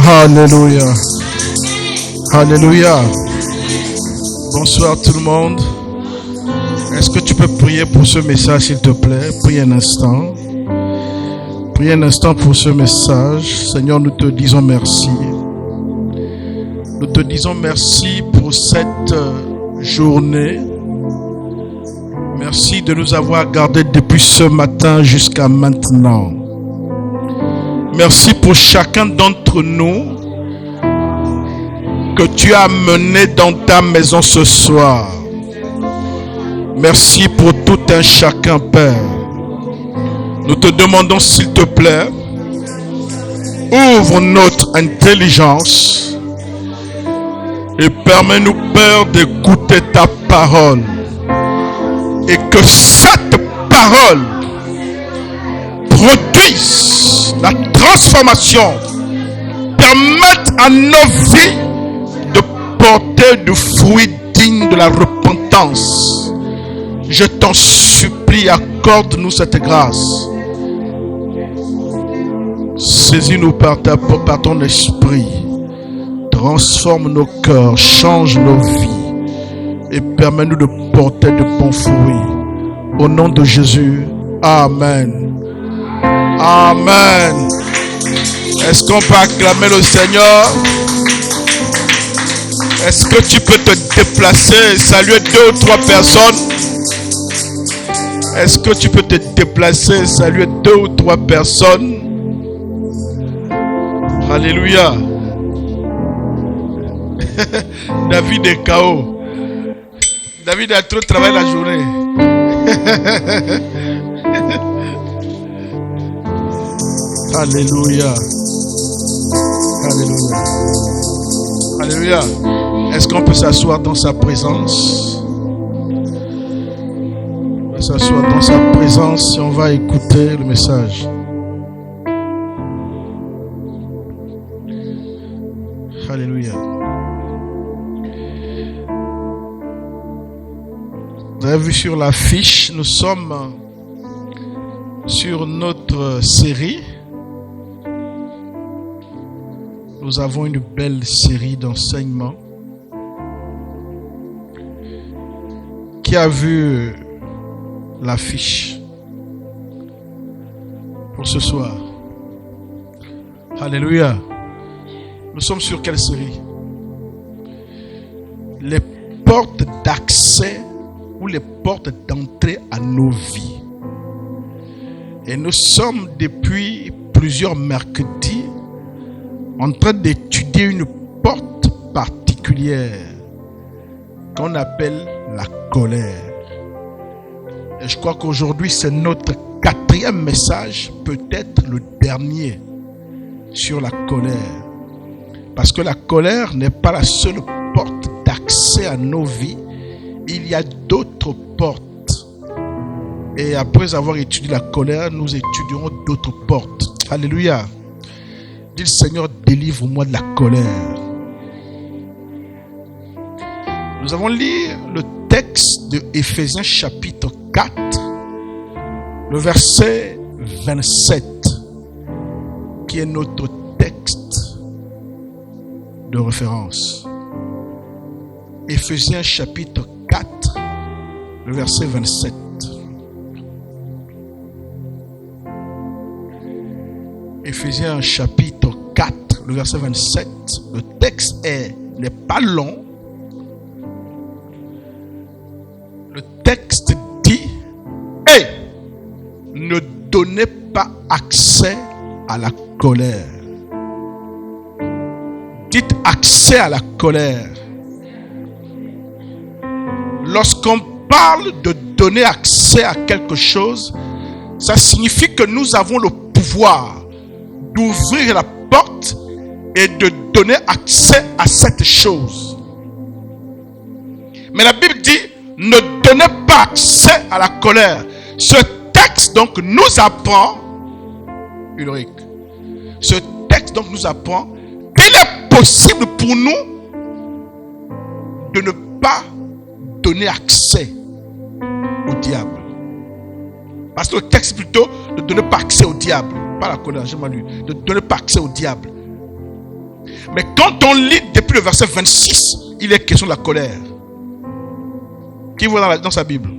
Alléluia. Alléluia. Bonsoir tout le monde. Est-ce que tu peux prier pour ce message, s'il te plaît? Prie un instant. Prie un instant pour ce message. Seigneur, nous te disons merci. Nous te disons merci pour cette journée. Merci de nous avoir gardés depuis ce matin jusqu'à maintenant. Merci pour chacun d'entre nous que tu as mené dans ta maison ce soir. Merci pour tout un chacun, Père. Nous te demandons, s'il te plaît, ouvre notre intelligence et permets-nous, Père, d'écouter ta parole. Et que cette parole produise la transformation, permette à nos vies de porter du fruit digne de la repentance. Je t'en supplie, accorde-nous cette grâce. Saisis-nous par ton esprit. Transforme nos cœurs, change nos vies et permets-nous de porter de bons fruits. Au nom de Jésus, Amen. Amen. Est-ce qu'on peut acclamer le Seigneur? Est-ce que tu peux te déplacer et saluer 2 ou 3 personnes? Est-ce que tu peux te déplacer et saluer 2 ou 3 personnes? Alléluia. David est KO. David a trop travaillé la journée. Alléluia. Alléluia. Alléluia. Est-ce qu'on peut s'asseoir dans sa présence? On va s'asseoir dans sa présence et on va écouter le message. Alléluia. Vous avez vu sur l'affiche, nous sommes sur notre série. Nous avons une belle série d'enseignements. Qui a vu l'affiche pour ce soir? Alléluia. Nous sommes sur quelle série? Les portes d'accès ou les portes d'entrée à nos vies. Et nous sommes depuis plusieurs mercredis en train d'étudier une porte particulière qu'on appelle la colère. Et je crois qu'aujourd'hui c'est notre 4e message, peut-être le dernier, sur la colère. Parce que la colère n'est pas la seule porte d'accès à nos vies. Il y a d'autres portes. Et après avoir étudié la colère, nous étudierons d'autres portes. Alléluia. Dis, Seigneur, délivre-moi de la colère. Nous allons lire le texte de Éphésiens chapitre 4, le verset 27, qui est notre texte de référence. Éphésiens chapitre 4, le verset 27. Éphésiens chapitre 4, le verset 27. Le texte n'est pas long. Le texte dit: et ne donnez pas accès à la colère. Dites accès à la colère. Lorsqu'on parle de donner accès à quelque chose, ça signifie que nous avons le pouvoir d'ouvrir la porte et de donner accès à cette chose. Mais la Bible dit: ne donnez pas accès à la colère. Ce texte donc nous apprend, Ulrich, ce texte donc nous apprend qu'il est possible pour nous de ne pas donner accès au diable. Parce que le texte plutôt ne donne pas accès au diable. Pas la colère, j'ai mal lu. Ne donne pas accès au diable. Mais quand on lit depuis le verset 26, il est question de la colère. Qui voit dans sa Bible?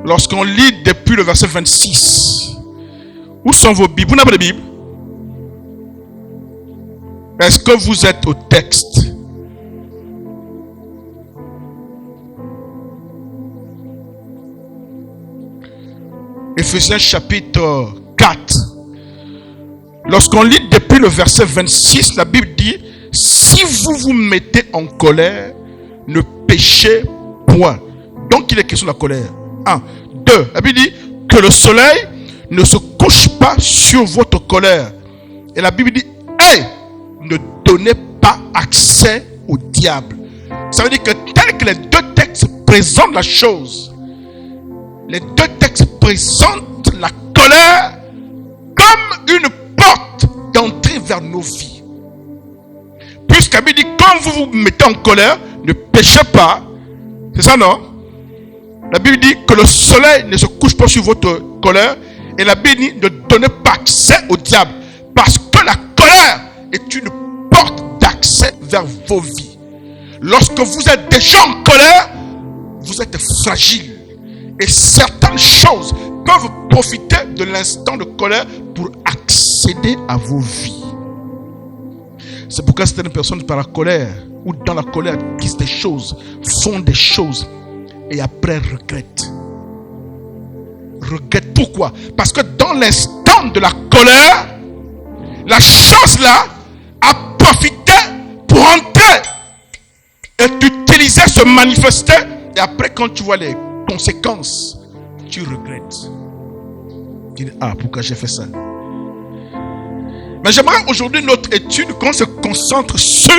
Lorsqu'on lit depuis le verset 26, où sont vos Bibles? Vous n'avez pas de Bible? Est-ce que vous êtes au texte? Éphésiens chapitre 4. Lorsqu'on lit depuis le verset 26, la Bible dit: si vous vous mettez en colère, ne péchez point. Donc il est question de la colère. 1. 2. La Bible dit que le soleil ne se couche pas sur votre colère. Et la Bible dit: hey, ne donnez pas accès au diable. Ça veut dire que tel que les deux textes présentent la chose, les deux textes présentent la colère comme une porte d'entrée vers nos vies. Puisqu'la Bible dit: quand vous vous mettez en colère, ne péchez pas. C'est ça, non? La Bible dit que le soleil ne se couche pas sur votre colère. Et la Bible dit: ne donnez pas accès au diable. Parce que la colère est une porte d'accès vers vos vies. Lorsque vous êtes déjà en colère, vous êtes fragile. Et certaines choses peuvent profiter de l'instant de colère pour accéder à vos vies. C'est pourquoi certaines personnes, par la colère ou dans la colère, disent des choses, font des choses et après regrettent. Regrettent pourquoi? Parce que dans l'instant de la colère, la chose là a profité pour entrer et d'utiliser, se manifester. Et après, quand tu vois les conséquences, tu regrettes. Tu dis: ah, pourquoi j'ai fait ça? Mais j'aimerais aujourd'hui notre étude qu'on se concentre sur...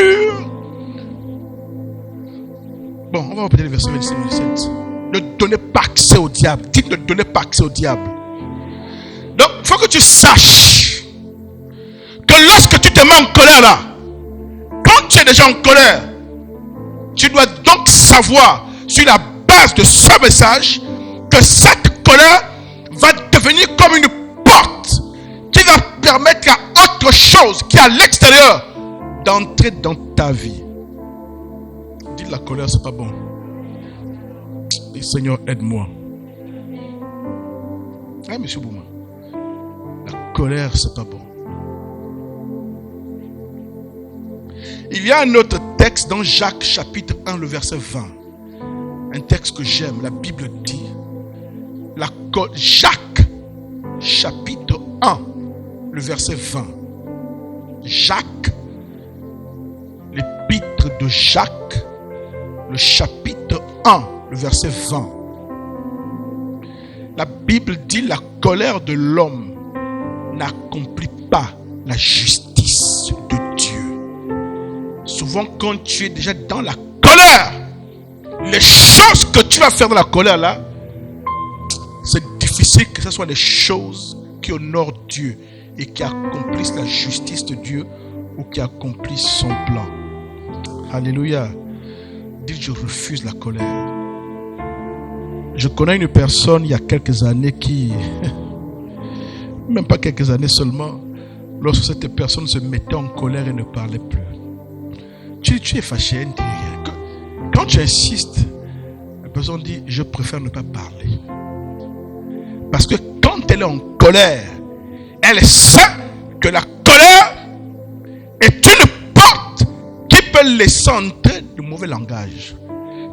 Bon, on va reprendre le verset 26 et 27. Ne donnez pas accès au diable. Dites: ne donnez pas accès au diable. Donc, il faut que tu saches que lorsque tu te mets en colère là, quand tu es déjà en colère, tu dois donc savoir, sur la base de ce message, que cette colère va devenir comme une porte qui va permettre à autre chose qui est à l'extérieur d'entrer dans ta vie. Dis: la colère, c'est pas bon. Dis: Seigneur, aide-moi. Ah, monsieur Bouma, la colère, c'est pas bon. Il y a un autre texte dans Jacques chapitre 1, le verset 20. Un texte que j'aime. La Bible dit, Jacques chapitre 1, le verset 20. Jacques, l'épître de Jacques, le chapitre 1, le verset 20. La Bible dit: la colère de l'homme n'accomplit pas la justice de Dieu. Souvent, quand tu es déjà dans la colère, les choses que tu vas faire dans la colère là, c'est difficile que ce soit des choses qui honorent Dieu et qui accomplissent la justice de Dieu ou qui accomplissent son plan. Alléluia. Dites: je refuse la colère. Je connais une personne il y a quelques années qui, même pas quelques années seulement, lorsque cette personne se mettait en colère et ne parlait plus. Tu es fâché, elle ne dit rien. Quand tu insistes, la personne dit: je préfère ne pas parler. Parce que quand elle est en colère, elle sait que la colère est une porte qui peut laisser entrer de mauvais langage,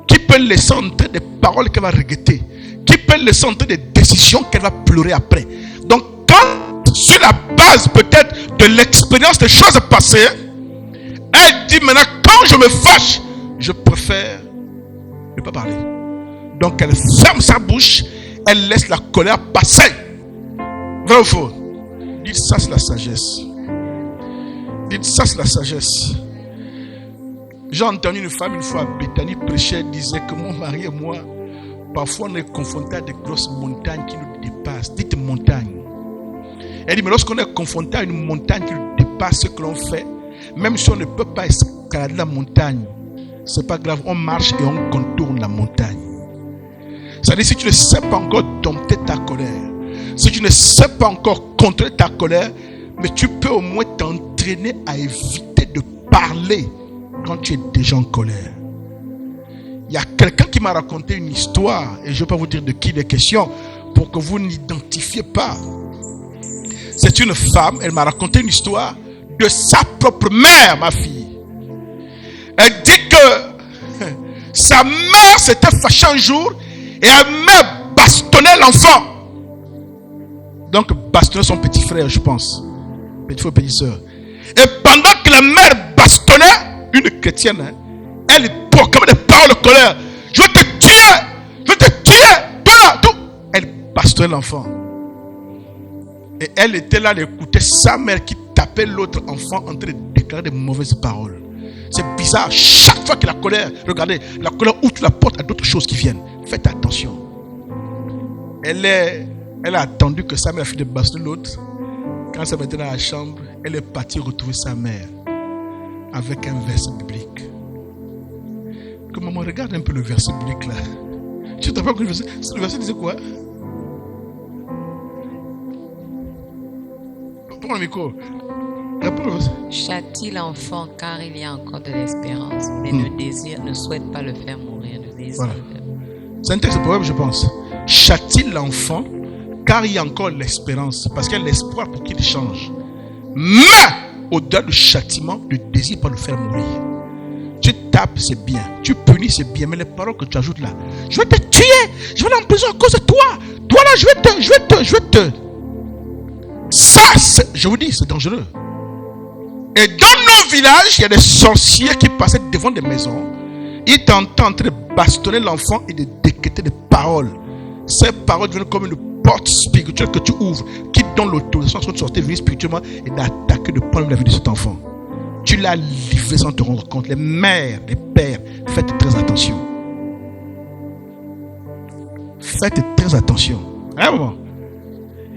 qui peut laisser entrer des paroles qu'elle va regretter, qui peut laisser entrer des décisions qu'elle va pleurer après. Donc quand, sur la base peut-être de l'expérience des choses passées, elle dit: maintenant quand je me fâche, je préfère ne pas parler. Donc elle ferme sa bouche, elle laisse la colère passer. Vrai ou faux? Dites: ça c'est la sagesse. Dites: ça c'est la sagesse. J'ai entendu une femme une fois à Bethany prêcher, elle disait que mon mari et moi, parfois on est confrontés à des grosses montagnes qui nous dépassent. Dites: montagne. Elle dit: mais lorsqu'on est confronté à une montagne qui nous dépasse, ce que l'on fait, même si on ne peut pas escalader la montagne, c'est pas grave, on marche et on contourne la montagne. C'est-à-dire, si tu ne sais pas encore dompter ta colère, si tu ne sais pas encore contrôler ta colère, Mais tu peux au moins t'entraîner à éviter de parler quand tu es déjà en colère. Il y a quelqu'un qui m'a raconté une histoire, et je ne vais pas vous dire de qui il est question, pour que vous n'identifiez pas. C'est une femme, elle m'a raconté une histoire de sa propre mère, ma fille. Elle dit que sa mère s'était fâchée un jour et elle m'a bastonné l'enfant. Donc bastonner son petit frère, je pense. Petit frère, petite soeur. Et pendant que la mère bastonnait, une chrétienne, elle proclamait des paroles de colère. Je vais te tuer! Je vais te tuer! Toi là, tout. Elle bastonnait l'enfant. Et elle était là, elle écoutait sa mère qui tapait l'autre enfant en train de déclarer des mauvaises paroles. C'est bizarre. Chaque fois que la colère, regardez, la colère ouvre la porte à d'autres choses qui viennent. Faites attention. Elle a attendu que sa mère fût de bastonner l'autre. Quand elle s'est mettue dans la chambre, elle est partie retrouver sa mère avec un verset biblique. Que maman, regarde un peu le verset biblique là. Tu te rappelles que le verset disait quoi? Prends le micro. Châtie l'enfant car il y a encore de l'espérance, mais ne souhaite pas le faire mourir. Voilà. C'est un texte de Proverbe, je pense. Châtie l'enfant car il y a encore l'espérance, parce qu'il y a l'espoir pour qu'il change. Mais au-delà du châtiment, ne désire pas le faire mourir. Tu tapes, c'est bien. Tu punis, c'est bien. Mais les paroles que tu ajoutes là, je vais te tuer, je vais aller en prison à cause de toi. Toi là, je vais te. Ça, je vous dis, c'est dangereux. Et dans nos villages, il y a des sorciers qui passaient devant des maisons. Ils t'entendent en train de bastonner l'enfant et de décréter des paroles. Ces paroles deviennent comme une porte spirituelle que tu ouvres, qui donne l'autorisation de sortir venir spirituellement et d'attaquer, de prendre la vie de cet enfant. Tu l'as livré sans te rendre compte. Les mères, les pères, faites très attention. Faites très attention. Hein, maman?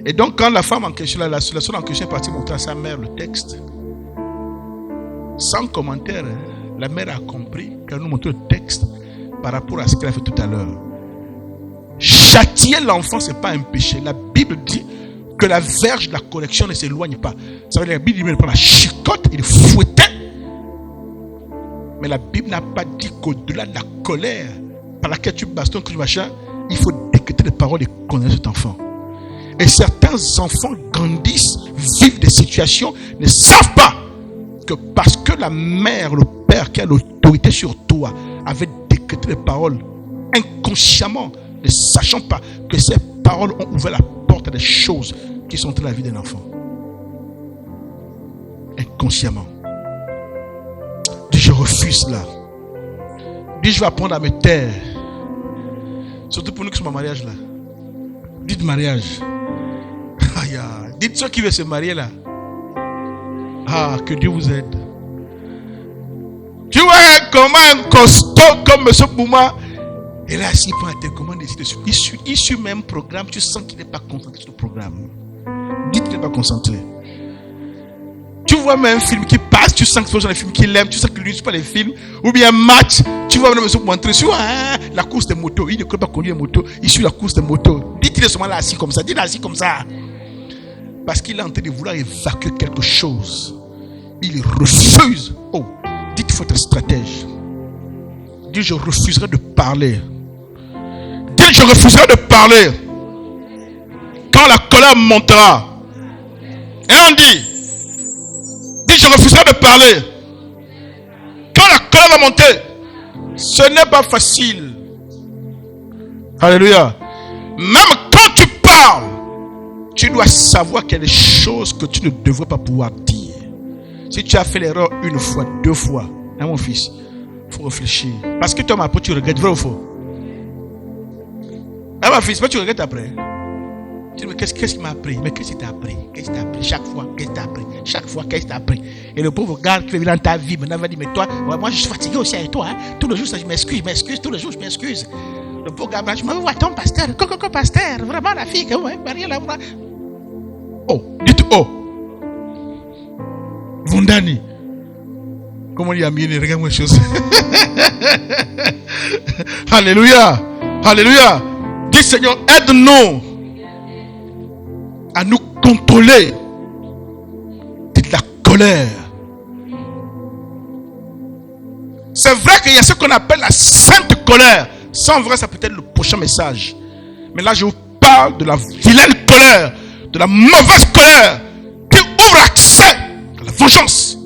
Et donc, quand la femme en question, la soeur en question est partie montrer à sa mère le texte, sans commentaire, la mère a compris qu'elle nous montre le texte par rapport à ce qu'elle a fait tout à l'heure. Châtier l'enfant, ce n'est pas un péché. La Bible dit que la verge de la correction ne s'éloigne pas. Ça veut dire que la Bible dit qu'il prend la chicotte et le fouettait. Mais la Bible n'a pas dit qu'au-delà de la colère par laquelle tu bastonnes, que tu machin, il faut décréter les paroles et connaître cet enfant. Et certains enfants grandissent, vivent des situations, ne savent pas que parce que la mère, le père qui a l'autorité sur toi avait décrété les paroles inconsciemment, ne sachant pas que ces paroles ont ouvert la porte à des choses qui sont dans la vie d'un enfant. Inconsciemment. Dis, je refuse cela. Dis, je vais apprendre à me taire. Surtout pour nous qui sommes en mariage là. Dites mariage. Dites ceux qui veulent se marier là. Ah, que Dieu vous aide. Tu vois comment un costaud comme M. Bouma, et là, s'il prend la télécommande, il suit même programme, tu sens qu'il n'est pas concentré sur le programme. Dites qu'il n'est pas concentré. Tu vois même un film qui passe, tu sens que c'est un film qu'il aime, tu sens que lui ne suit pas les films, ou bien un match, tu vois même M. montrer sur la course des motos. Il ne peut pas conduire une moto, il suit la course des motos. Dites-il est seulement là assis comme ça, dites-le assis comme ça. Parce qu'il est en train de vouloir évacuer quelque chose. Il refuse. Oh, dites qu'il faut être stratège. Dites, je refuserai de parler. Dites, je refuserai de parler. Quand la colère montera. Et on dit, dites, je refuserai de parler. Quand la colère va monter, ce n'est pas facile. Alléluia. Même quand tu parles, tu dois savoir qu'il y a des choses que tu ne devrais pas pouvoir dire. Si tu as fait l'erreur une fois, deux fois, hein, mon fils, il faut réfléchir. Parce que toi, ma peau, tu regrettes, vrai ou faux? Hein, mon fils, mais tu regrettes après. Tu dis, mais qu'est-ce qu'il m'a appris? Mais qu'est-ce qu'il t'a appris? Qu'est-ce qu'il t'a appris? Chaque fois, qu'est-ce qu'il t'a appris? Chaque fois, qu'est-ce qu'il t'a appris? Et le pauvre gars qui est dans ta vie, maintenant, va dire, mais toi, moi, je suis fatigué aussi avec toi. Hein? Tous les jours, je m'excuse, tous les jours, je m'excuse. Le pauvre gars, je me vois ton pasteur, coco pasteur, vraiment la fille, Marie, là, voilà. Oh, dites oh. Vundani. Comment il y a mis, regarde-moi une chose. Alléluia. Alléluia. Dis Seigneur, aide-nous à nous contrôler colère. C'est vrai qu'il y a ce qu'on appelle la sainte colère. Ça, en vrai, ça peut être le prochain message. Mais là, je vous parle de la vilaine colère, de la mauvaise colère qui ouvre l'accès à la vengeance,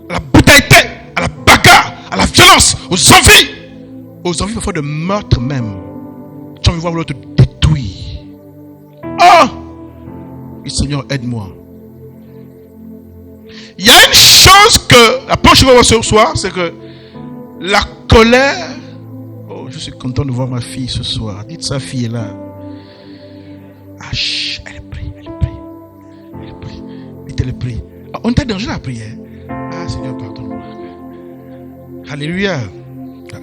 à la brutalité, à la bagarre, à la violence, aux envies parfois de meurtre même. Tu as envie de voir l'autre détruire. Oh! Et Seigneur, aide-moi. Il y a une chose que, la première chose qu'on va voir ce soir, c'est que la colère. Oh, je suis content de voir ma fille ce soir. Dites sa fille est là. Ah, chut, elle prie. Dites, elle prie. Ah, on t'a dérangé la prière. Ah, Seigneur, pardonne-moi. Alléluia.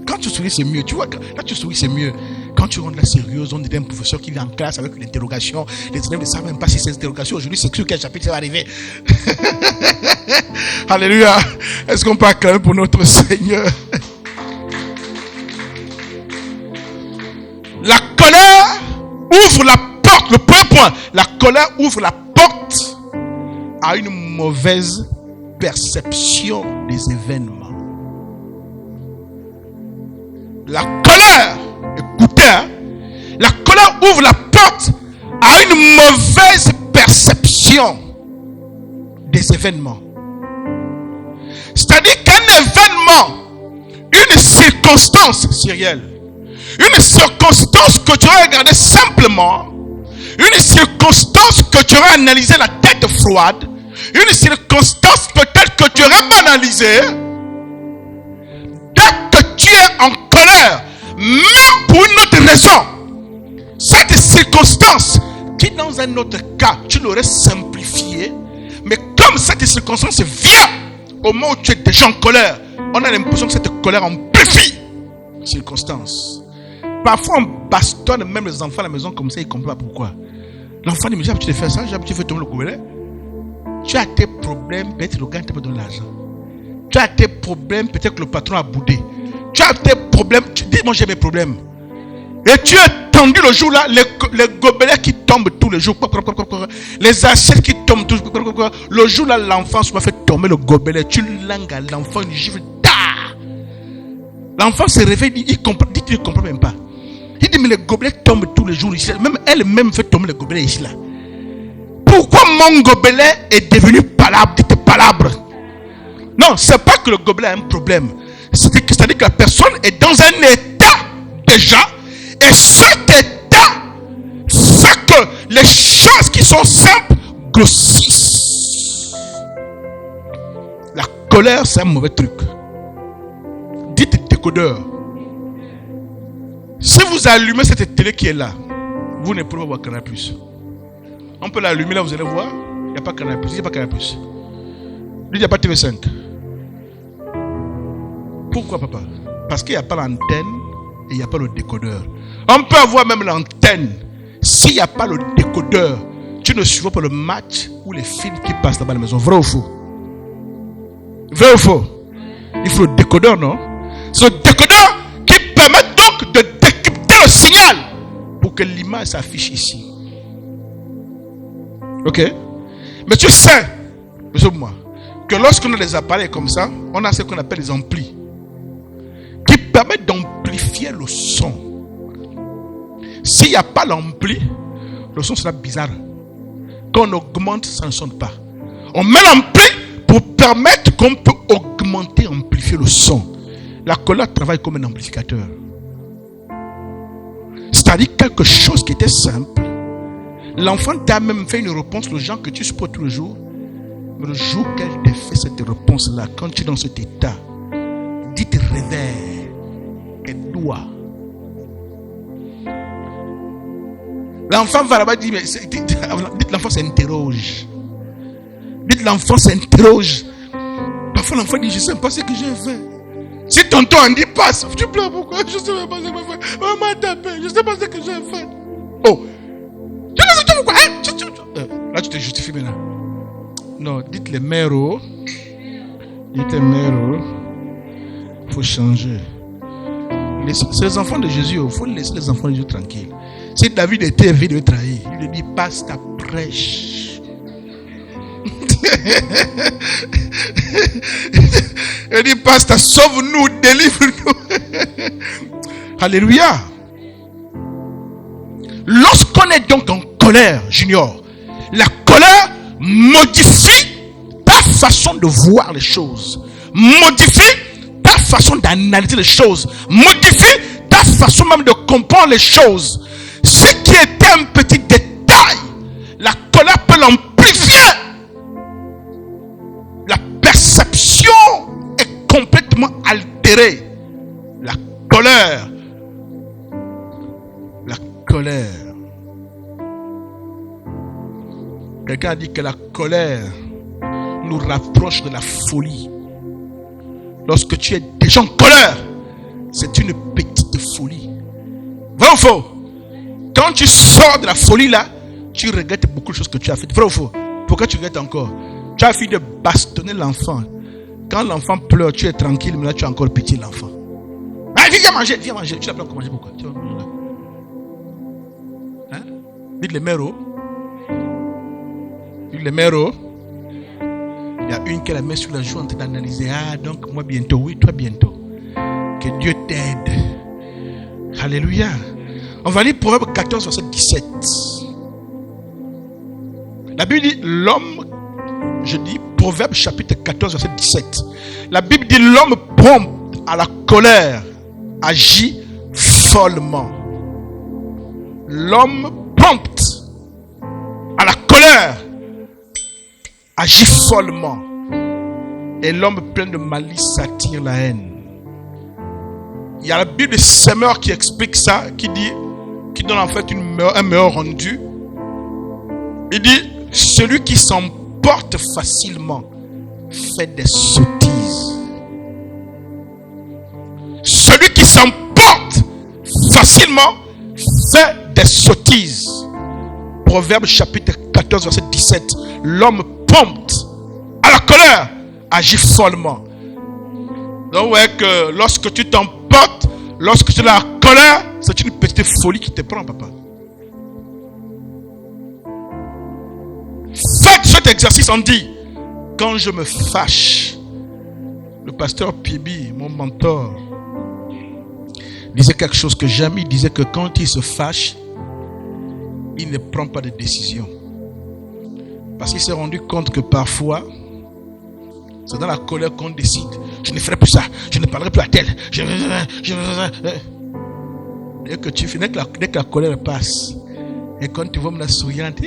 Quand tu souris, c'est mieux. Tu vois, là, tu souris, c'est mieux. Quand tu rentres là sérieuse, on dit un professeur qui vient en classe avec une interrogation. Les élèves ne savent même pas si c'est une interrogation. Aujourd'hui, c'est sur quel chapitre ça va arriver. Alléluia. Est-ce qu'on peut acclamer pour notre Seigneur? La colère ouvre la porte. Le premier point. La colère ouvre la porte à une mauvaise perception des événements. La colère, écoutez, la colère ouvre la porte à une mauvaise perception des événements. C'est-à-dire qu'un événement, une circonstance, Cyrielle, une circonstance que tu aurais regardée simplement, une circonstance que tu aurais analysée la tête froide, une circonstance peut-être que tu aurais banalisée, dès que tu es en colère, même pour une autre raison, cette circonstance qui dans un autre cas, tu l'aurais simplifiée, mais comme cette circonstance vient au moment où tu es déjà en colère, on a l'impression que cette colère amplifie la circonstance. Parfois on bastonne même les enfants à la maison comme ça, ils ne comprennent pas pourquoi. L'enfant dit, mais j'ai l'habitude de faire ça, j'ai l'habitude de faire tomber le gobelet. Tu as tes problèmes, peut-être le gars ne t'a pas donné l'argent. Tu as tes problèmes, peut-être que le patron a boudé. Tu as tes problèmes, tu dis, moi j'ai mes problèmes. Et tu es tendu le jour là, les gobelets qui tombent tous les jours, les assiettes qui tombent tous les jours. Le jour là, l'enfant se fait tomber le gobelet, tu langues à l'enfant une gifle. L'enfant se réveille, il ne comprend même pas. Il dit, mais les gobelets tombent tous les jours ici. Même elle-même fait tomber les gobelets ici là. Pourquoi mon gobelet est devenu palabre? Dites palabre. Non, c'est pas que le gobelet a un problème. C'est-à-dire que la personne est dans un état déjà. Et cet état fait que les choses qui sont simples grossissent. La colère, c'est un mauvais truc. Dites décodeur. Si vous allumez cette télé qui est là, vous ne pouvez pas voir Canal+. On peut l'allumer là, vous allez voir. Il n'y a pas Canal+. Il n'y a pas Canal+. Il n'y a pas TV5. Pourquoi, papa? Parce qu'il n'y a pas l'antenne et il n'y a pas le décodeur. On peut avoir même l'antenne. S'il n'y a pas le décodeur, tu ne suivras pas le match ou les films qui passent là-bas à la maison. Vrai ou faux? Vrai ou faux? Il faut le décodeur, non? C'est le décodeur qui permet donc de décrypter le signal pour que l'image s'affiche ici. Ok? Mais tu sais, moi, que lorsqu'on a des appareils comme ça, on a ce qu'on appelle des amplis qui permettent d'amplifier le son. S'il n'y a pas l'ampli, le son sera bizarre. Quand on augmente, ça ne sonne pas. On met l'ampli pour permettre qu'on peut augmenter, amplifier le son. La colère travaille comme un amplificateur. C'est-à-dire quelque chose qui était simple. L'enfant t'a même fait une réponse, le genre que tu supportes tous les jours. Mais le jour qu'elle t'a fait cette réponse-là, quand tu es dans cet état, dites réveil et doigt. L'enfant va là-bas dire, mais dites l'enfant s'interroge. Dites l'enfant s'interroge. Parfois l'enfant dit, je ne sais pas ce que j'ai fait. Si tonton en dit passe, tu pleures pourquoi? Je ne sais pas ce que j'ai fait. Maman m'a tapé, je ne sais pas ce que j'ai fait. Oh, je ne sais pas pourquoi. Là tu te justifies maintenant. Non, dites les méros. Dites les méros. Il faut changer. C'est les enfants de Jésus, il faut laisser les enfants de Jésus tranquilles. Si David était vide de trahir, il lui dit passe ta prêche. Elle dit, pasteur, sauve-nous, délivre-nous. Alléluia. Lorsqu'on est donc en colère, Junior, la colère modifie ta façon de voir les choses, modifie ta façon d'analyser les choses, modifie ta façon même de comprendre les choses. Ce qui était un petit détail, la colère peut l'amplifier. La perception est complètement altérée. La colère. Quelqu'un a dit que la colère nous rapproche de la folie. Lorsque tu es déjà en colère, c'est une petite folie. Vrai ou faux? Quand tu sors de la folie là, tu regrettes beaucoup de choses que tu as faites. Vrai ou faux? Pourquoi tu regrettes encore? Tu as fini de bastonner l'enfant. Quand l'enfant pleure, tu es tranquille, mais là tu as encore pitié de l'enfant. Ah, viens manger. Tu l'as pas encore mangé, pourquoi? Tu vas manger là. Hein? Dites les mères. Il y a une qui a la main sur la joue en train d'analyser. Ah, donc moi bientôt, oui, toi bientôt. Que Dieu t'aide. Alléluia. On va lire Proverbe 14, verset 17. La Bible dit l'homme, je dis Proverbe chapitre 14, verset 17. La Bible dit l'homme prompt à la colère agit follement. L'homme prompt à la colère agit follement. Et l'homme plein de malice attire la haine. Il y a la Bible de Semeur qui explique ça, qui donne en fait un meilleur rendu. Il dit, celui qui s'emporte facilement fait des sottises. Celui qui s'emporte facilement fait des sottises. Proverbe chapitre 14, verset 17. L'homme prompt à la colère agit follement. Donc ouais que lorsque tu t'emportes, lorsque tu es à la colère, c'est une petite folie qui te prend, papa. Faites cet exercice, on dit, quand je me fâche, le pasteur Pibi, mon mentor, disait quelque chose que jamais. Il disait que quand il se fâche, il ne prend pas de décision. Parce qu'il s'est rendu compte que parfois, c'est dans la colère qu'on décide. Je ne ferai plus ça. Je ne parlerai plus à tel. Dès que tu finis, dès que la colère passe, et quand tu vois la souriante,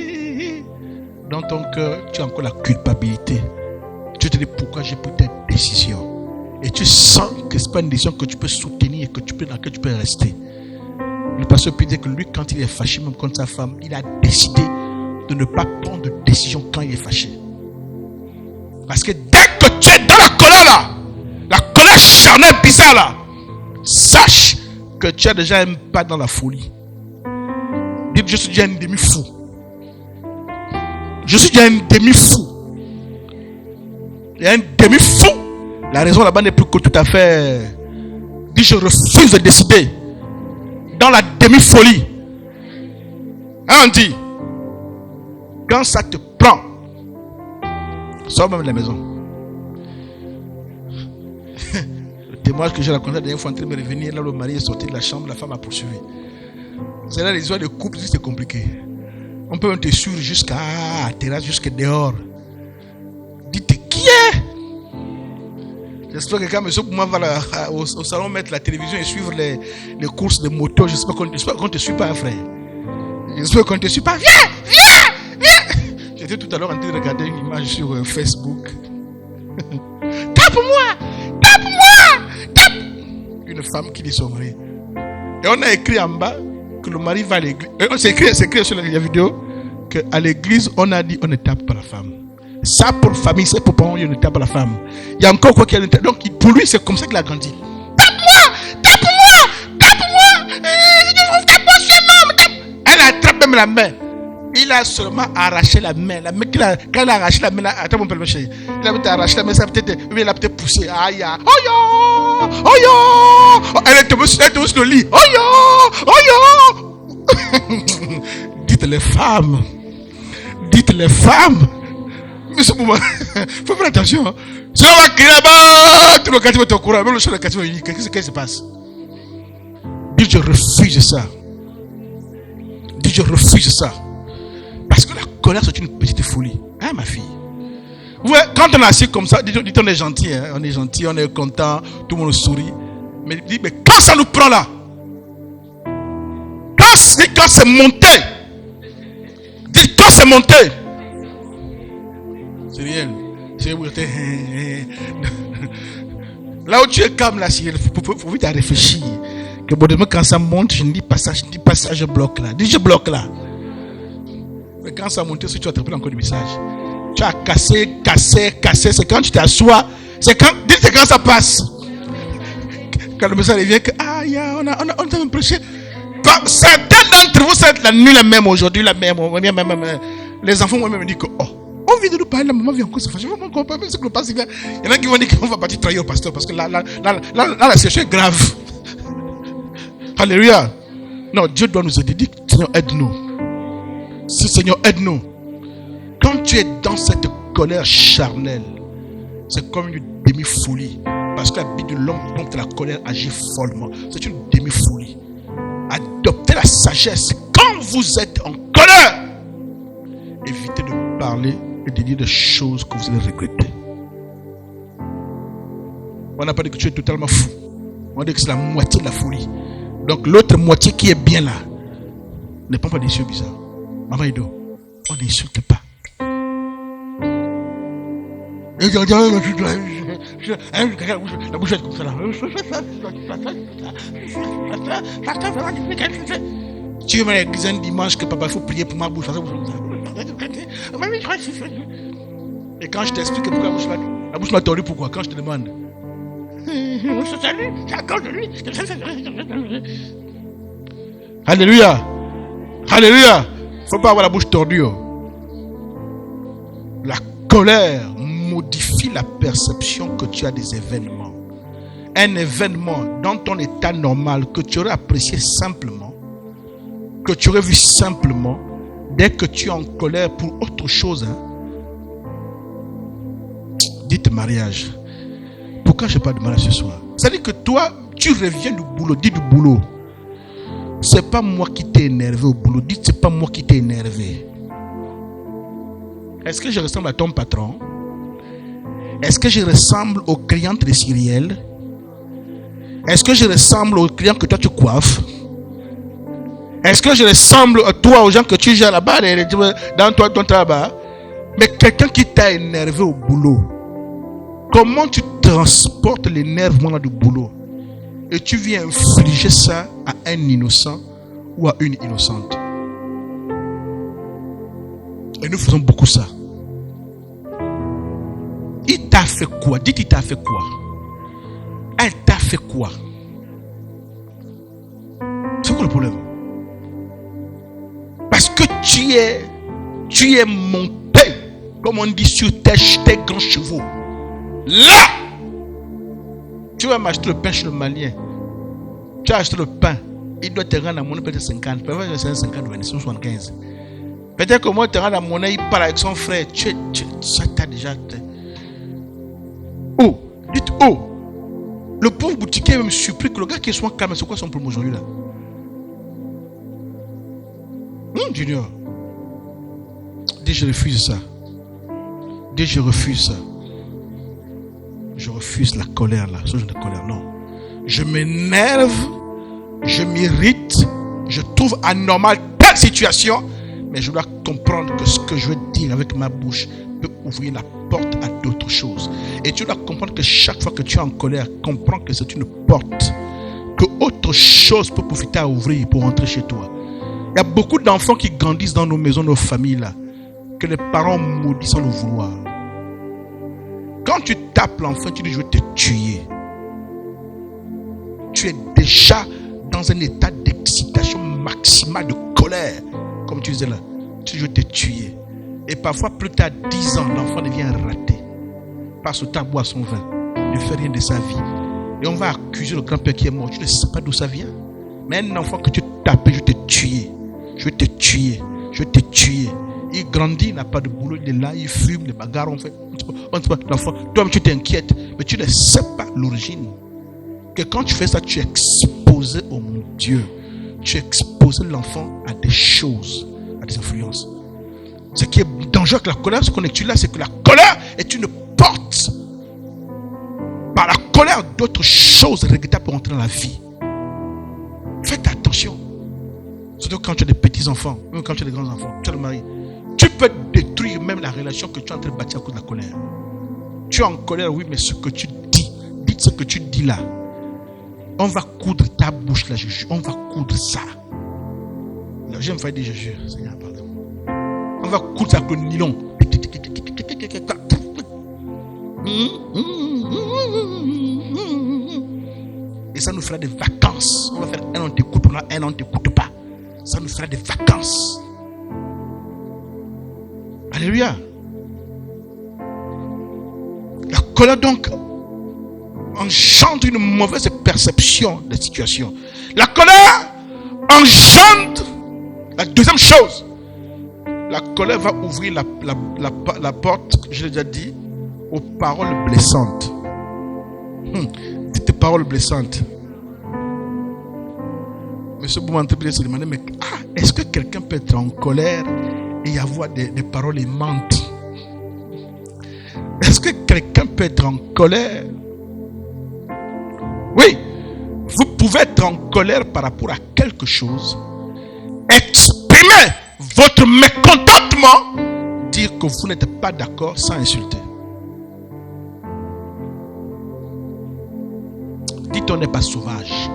dans ton cœur, tu as encore la culpabilité. Tu te dis pourquoi j'ai pris telle décision. Et tu sens que ce n'est pas une décision que tu peux soutenir et dans laquelle tu peux rester. Le pasteur peut dire que lui, quand il est fâché, même contre sa femme, il a décidé de ne pas prendre de décision quand il est fâché. Parce que dès que tu es dans la colère là, la colère charnelle bizarre là, sache que tu as déjà un pas dans la folie. Dites, je suis déjà un demi-fou. Je suis déjà un demi-fou. Et un demi-fou, la raison là-bas n'est plus que tout à fait. Dit, je refuse de décider. Dans la demi-folie. Hein, on dit, quand ça te prend, sors même de la maison. Le témoignage que j'ai raconté la dernière fois en train de me revenir, là le mari est sorti de la chambre, la femme a poursuivi. C'est là les histoires de couple, c'est compliqué. On peut même te suivre jusqu'à la terrasse, jusqu'à dehors. Dites qui est? J'espère que quelqu'un me pour moi va au salon mettre la télévision et suivre les courses de moto. J'espère qu'on ne te suit pas, frère. J'espère qu'on ne te suit pas. Viens. J'étais tout à l'heure en train de regarder une image sur Facebook. Tape-moi. Une femme qui dit son mari. Et on a écrit en bas que le mari va à l'église. C'est écrit sur la vidéo qu'à l'église, on a dit on ne tape pas la femme. Ça pour famille, c'est pour parents, il ne tape pas la femme. Il y a encore quoi qu'il y a. Donc pour lui, c'est comme ça qu'il a grandi. Tape-moi. Tape-moi sur l'homme. Elle attrape même la main. Il a seulement arraché la main. Quand il a arraché la main, attends, mon père, il a arraché la main, ça il a peut-être poussé. Aïe, elle est tombée sur le lit. Dites les femmes. Mais ce moment, faut faire attention. Si on va crier là-bas, tout le quartier va être au courant. Même le chef de quartier va dire, qu'est-ce qui se passe? Dis, je refuse ça. Dis, je refuse ça. Parce que la colère, c'est une petite folie. Hein, ma fille? Ouais, quand on est assis comme ça, dites on est gentil, hein? On est gentil, on est content, tout le monde sourit. Mais dis, mais quand ça nous prend là, quand c'est monté, dis, quand c'est monté, c'est réel. C'est là où tu es calme, là, il faut vite réfléchir. Que bon, quand ça monte, je ne dis pas ça, je bloque là. Dis, je bloque là. Mais quand ça monte, si tu attrapes encore du message. Tu as cassé. C'est quand tu t'assois. C'est quand ça passe. Quand le message revient que on t'a prêché. Certains d'entre vous, c'est la nuit la même aujourd'hui, la même. Les enfants moi-même me disent que on vient de nous parler, la maman vient encore se fâcher. Je ne comprends pas même ce que le pasteur vient. Il y en a qui vont dire qu'on va partir trahir au pasteur parce que là, la situation est grave. Alléluia. Non, Dieu doit nous aider. Dis, Seigneur, aide-nous. Seigneur, aide-nous. Quand tu es dans cette colère charnelle, c'est comme une demi-folie. Parce que la vie de l'homme dont la colère agit follement. C'est une demi-folie. Adoptez la sagesse. Quand vous êtes en colère, évitez de parler et de dire des choses que vous allez regretter. On n'a pas dit que tu es totalement fou. On dit que c'est la moitié de la folie. Donc l'autre moitié qui est bien là, ne prend pas des yeux bizarres. Maman Edo, on n'insulte pas. La bouche est comme ça là. Tu veux à l'église un dimanche que papa, il faut prier pour ma bouche. Et quand je t'explique pourquoi la bouche m'a tordu, pourquoi? Quand je te demande. Alléluia. Alléluia. Faut pas avoir la bouche tordue. La colère modifie la perception que tu as des événements. Un événement dans ton état normal que tu aurais apprécié simplement, que tu aurais vu simplement, dès que tu es en colère pour autre chose, dites mariage. Pourquoi je parle de mariage ce soir? C'est-à-dire que toi, tu reviens du boulot, dis du boulot. C'est pas moi qui t'ai énervé au boulot, dis c'est pas moi qui t'ai énervé. Est-ce que je ressemble à ton patron? Est-ce que je ressemble aux clientes de Cyrielle? Est-ce que je ressemble aux clients que toi tu coiffes? Est-ce que je ressemble à toi, aux gens que tu gères là-bas, dans toi, ton travail? Mais quelqu'un qui t'a énervé au boulot, comment tu transportes l'énervement du boulot et tu viens infliger ça à un innocent ou à une innocente? Et nous faisons beaucoup ça. Il t'a fait quoi? Dites, il t'a fait quoi? Elle t'a fait quoi? C'est quoi le problème? Parce que tu es monté, comme on dit, sur tes grands chevaux. Là, tu vas m'acheter le pain chez le Malien. Tu as acheté le pain. Il doit te rendre la monnaie peut-être 50. Peut-être c'est 50 ou 75. Peut-être que moi, tu te rends la monnaie, il parle avec son frère. Ça t'a déjà... Oh, dites oh. Le pauvre boutiquier est même surpris que le gars qui soit calme, c'est quoi son problème aujourd'hui là? Junior. Dis je refuse ça. Dis je refuse ça. Je refuse la colère là. Ce genre de colère, non. Je m'énerve, je m'irrite, je trouve anormal telle situation, mais je dois comprendre que ce que je veux dire avec ma bouche peut ouvrir la porte à d'autres choses. Et tu dois comprendre que chaque fois que tu es en colère, comprends que c'est une porte, que autre chose peut profiter à ouvrir pour entrer chez toi. Il y a beaucoup d'enfants qui grandissent dans nos maisons, nos familles là, que les parents maudissent sans le vouloir. Quand tu tapes l'enfant, tu dis je vais te tuer. Tu es déjà dans un état d'excitation maximale, de colère, comme tu disais là. Tu dis je vais te tuer. Et parfois, plus tard, 10 ans, l'enfant devient raté. Passe au temps à boire son vin. Ne fait rien de sa vie. Et on va accuser le grand-père qui est mort. Tu ne sais pas d'où ça vient. Mais un enfant que tu tapes, je vais te tuer. Je vais te tuer. Je vais te tuer. Il grandit, il n'a pas de boulot, il est là, il fume, les bagarres, on fait. L'enfant, toi-même tu t'inquiètes, mais tu ne sais pas l'origine. Que quand tu fais ça, tu es exposé au mon Dieu. Tu exposes l'enfant à des choses, à des influences. Ce qui est dangereux avec la colère, ce qu'on étudie là, c'est que la colère est une porte. Par la colère, d'autres choses regrettables pour entrer dans la vie. Faites attention. Surtout quand tu as des petits-enfants, même quand tu as des grands-enfants, tu as le mari. Tu peux détruire même la relation que tu es en train de bâtir à cause de la colère. Tu es en colère, oui, mais ce que tu dis, dites ce que tu dis là. On va coudre ta bouche là, je jure. On va coudre ça. Là, j'aime faire des je jure, Seigneur, pardon. On va coudre ça avec le nylon. Et ça nous fera des vacances. On va faire un an t'écoute, pendant un an t'écoute pas. Ça nous fera des vacances. Alléluia. La colère donc engendre une mauvaise perception des situations. La colère engendre la deuxième chose. La colère va ouvrir la porte, je l'ai déjà dit, aux paroles blessantes. Dites des paroles blessantes. Monsieur Boumanté se demandait, mais est-ce que quelqu'un peut être en colère et y avoir des paroles aimantes? Est-ce que quelqu'un peut être en colère? Oui, vous pouvez être en colère par rapport à quelque chose, exprimer votre mécontentement, dire que vous n'êtes pas d'accord sans insulter. Dites on n'est pas sauvage.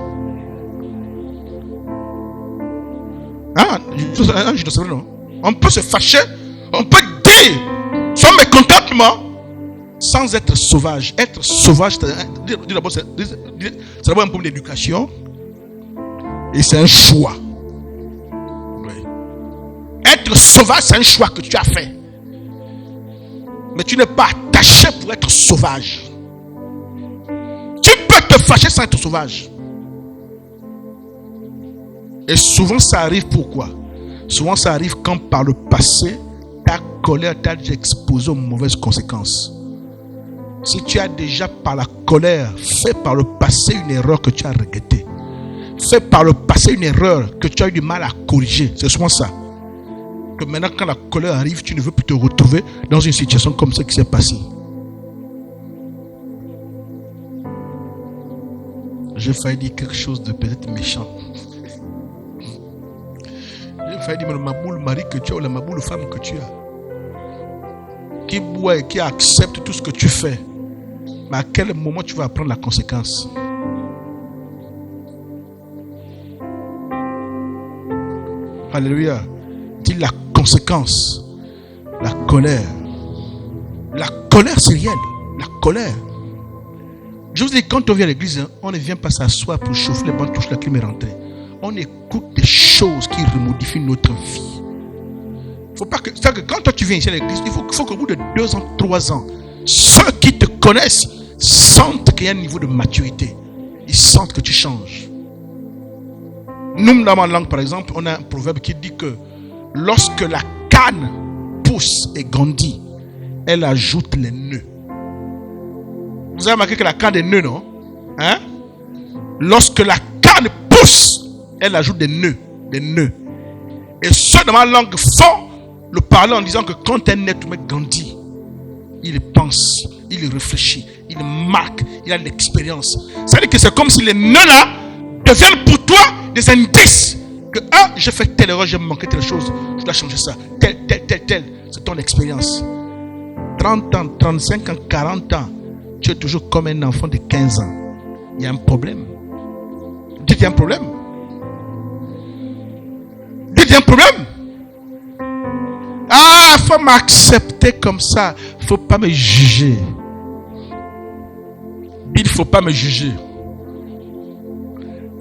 On peut se fâcher, on peut dire son mécontentement sans être sauvage. Être sauvage, c'est d'abord un problème d'éducation et c'est un choix. Oui. Être sauvage, c'est un choix que tu as fait. Mais tu n'es pas attaché pour être sauvage. Tu peux te fâcher sans être sauvage. Et souvent ça arrive pourquoi? Souvent ça arrive quand par le passé, ta colère t'a déjà exposé aux mauvaises conséquences. Si tu as déjà par la colère fait par le passé une erreur que tu as regrettée, fait par le passé une erreur que tu as eu du mal à corriger, c'est souvent ça. Que maintenant quand la colère arrive, tu ne veux plus te retrouver dans une situation comme ça qui s'est passée. J'ai failli dire quelque chose de peut-être méchant. J'ai failli dire, mais le maboule mari que tu as ou la maboule femme que tu as, qui boit et qui accepte tout ce que tu fais, mais à quel moment tu vas prendre la conséquence? Alléluia. Dis la conséquence. La colère. La colère, c'est réel. La colère. Je vous dis, quand on vient à l'église, on ne vient pas s'asseoir pour chauffer les bancs, toucher la clim et rentrer. On écoute des choses qui remodifient notre vie. Faut pas que, c'est-à-dire que quand toi tu viens ici à l'église, il faut qu'au bout de 2 ans, 3 ans, ceux qui te connaissent sentent qu'il y a un niveau de maturité. Ils sentent que tu changes. Nous, dans ma langue, par exemple, on a un proverbe qui dit que lorsque la canne pousse et grandit, elle ajoute les nœuds. Vous avez remarqué que la canne a des nœuds, non? Hein? Lorsque la canne pousse, elle ajoute des nœuds. Des nœuds. Et ceux de ma langue font le parler en disant que quand un être humain grandit, il pense, il réfléchit, il marque, il a de l'expérience. Ça veut dire que c'est comme si les nœuds là deviennent pour toi des indices que j'ai fait telle erreur, j'ai manqué telle chose, je dois changer ça. Tel. C'est ton expérience. 30 ans, 35 ans, 40 ans, tu es toujours comme un enfant de 15 ans. Il y a un problème. Dites, il y a un problème. Dites, il y a un problème. Il faut m'accepter comme ça. Il ne faut pas me juger. Il ne faut pas me juger.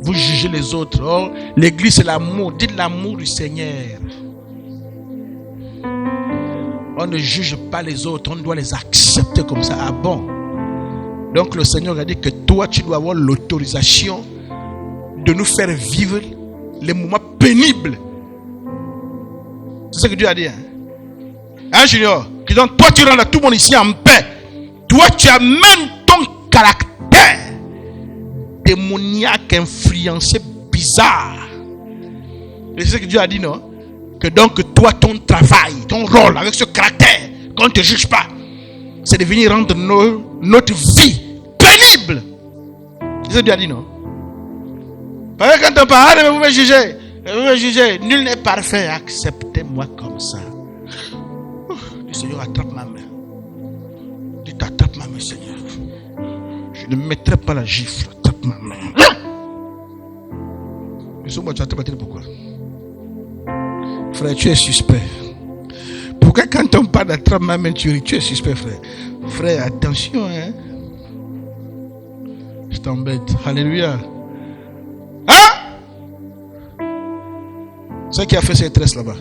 Vous jugez les autres. Oh, l'église c'est l'amour. Dites l'amour du Seigneur. On ne juge pas les autres. On doit les accepter comme ça. Ah bon? Donc le Seigneur a dit que toi tu dois avoir l'autorisation de nous faire vivre les moments pénibles. C'est ce que Dieu a dit. Hein? Hein, Junior? Donc, toi, tu rends à tout le monde ici en paix. Toi, tu amènes ton caractère démoniaque, influencé, bizarre. Et c'est ce que Dieu a dit, non? Que donc, toi, ton travail, ton rôle avec ce caractère, qu'on ne te juge pas, c'est de venir rendre notre vie pénible. C'est ce que Dieu a dit, non? Parce que quand on parle, vous me jugez. Vous me jugez. Nul n'est parfait. Acceptez-moi comme ça. Le Seigneur attrape ma main. Dis, attrape ma main, Seigneur. Je ne mettrai pas la gifle. Attrape ma main. Moi, tu attrapes pourquoi? Frère, tu es suspect. Pourquoi quand on parle d'attrape ma main, tu es suspect, frère? Frère, attention, hein. Je t'embête. Alléluia. Hein? C'est qui a fait ces tresses là-bas?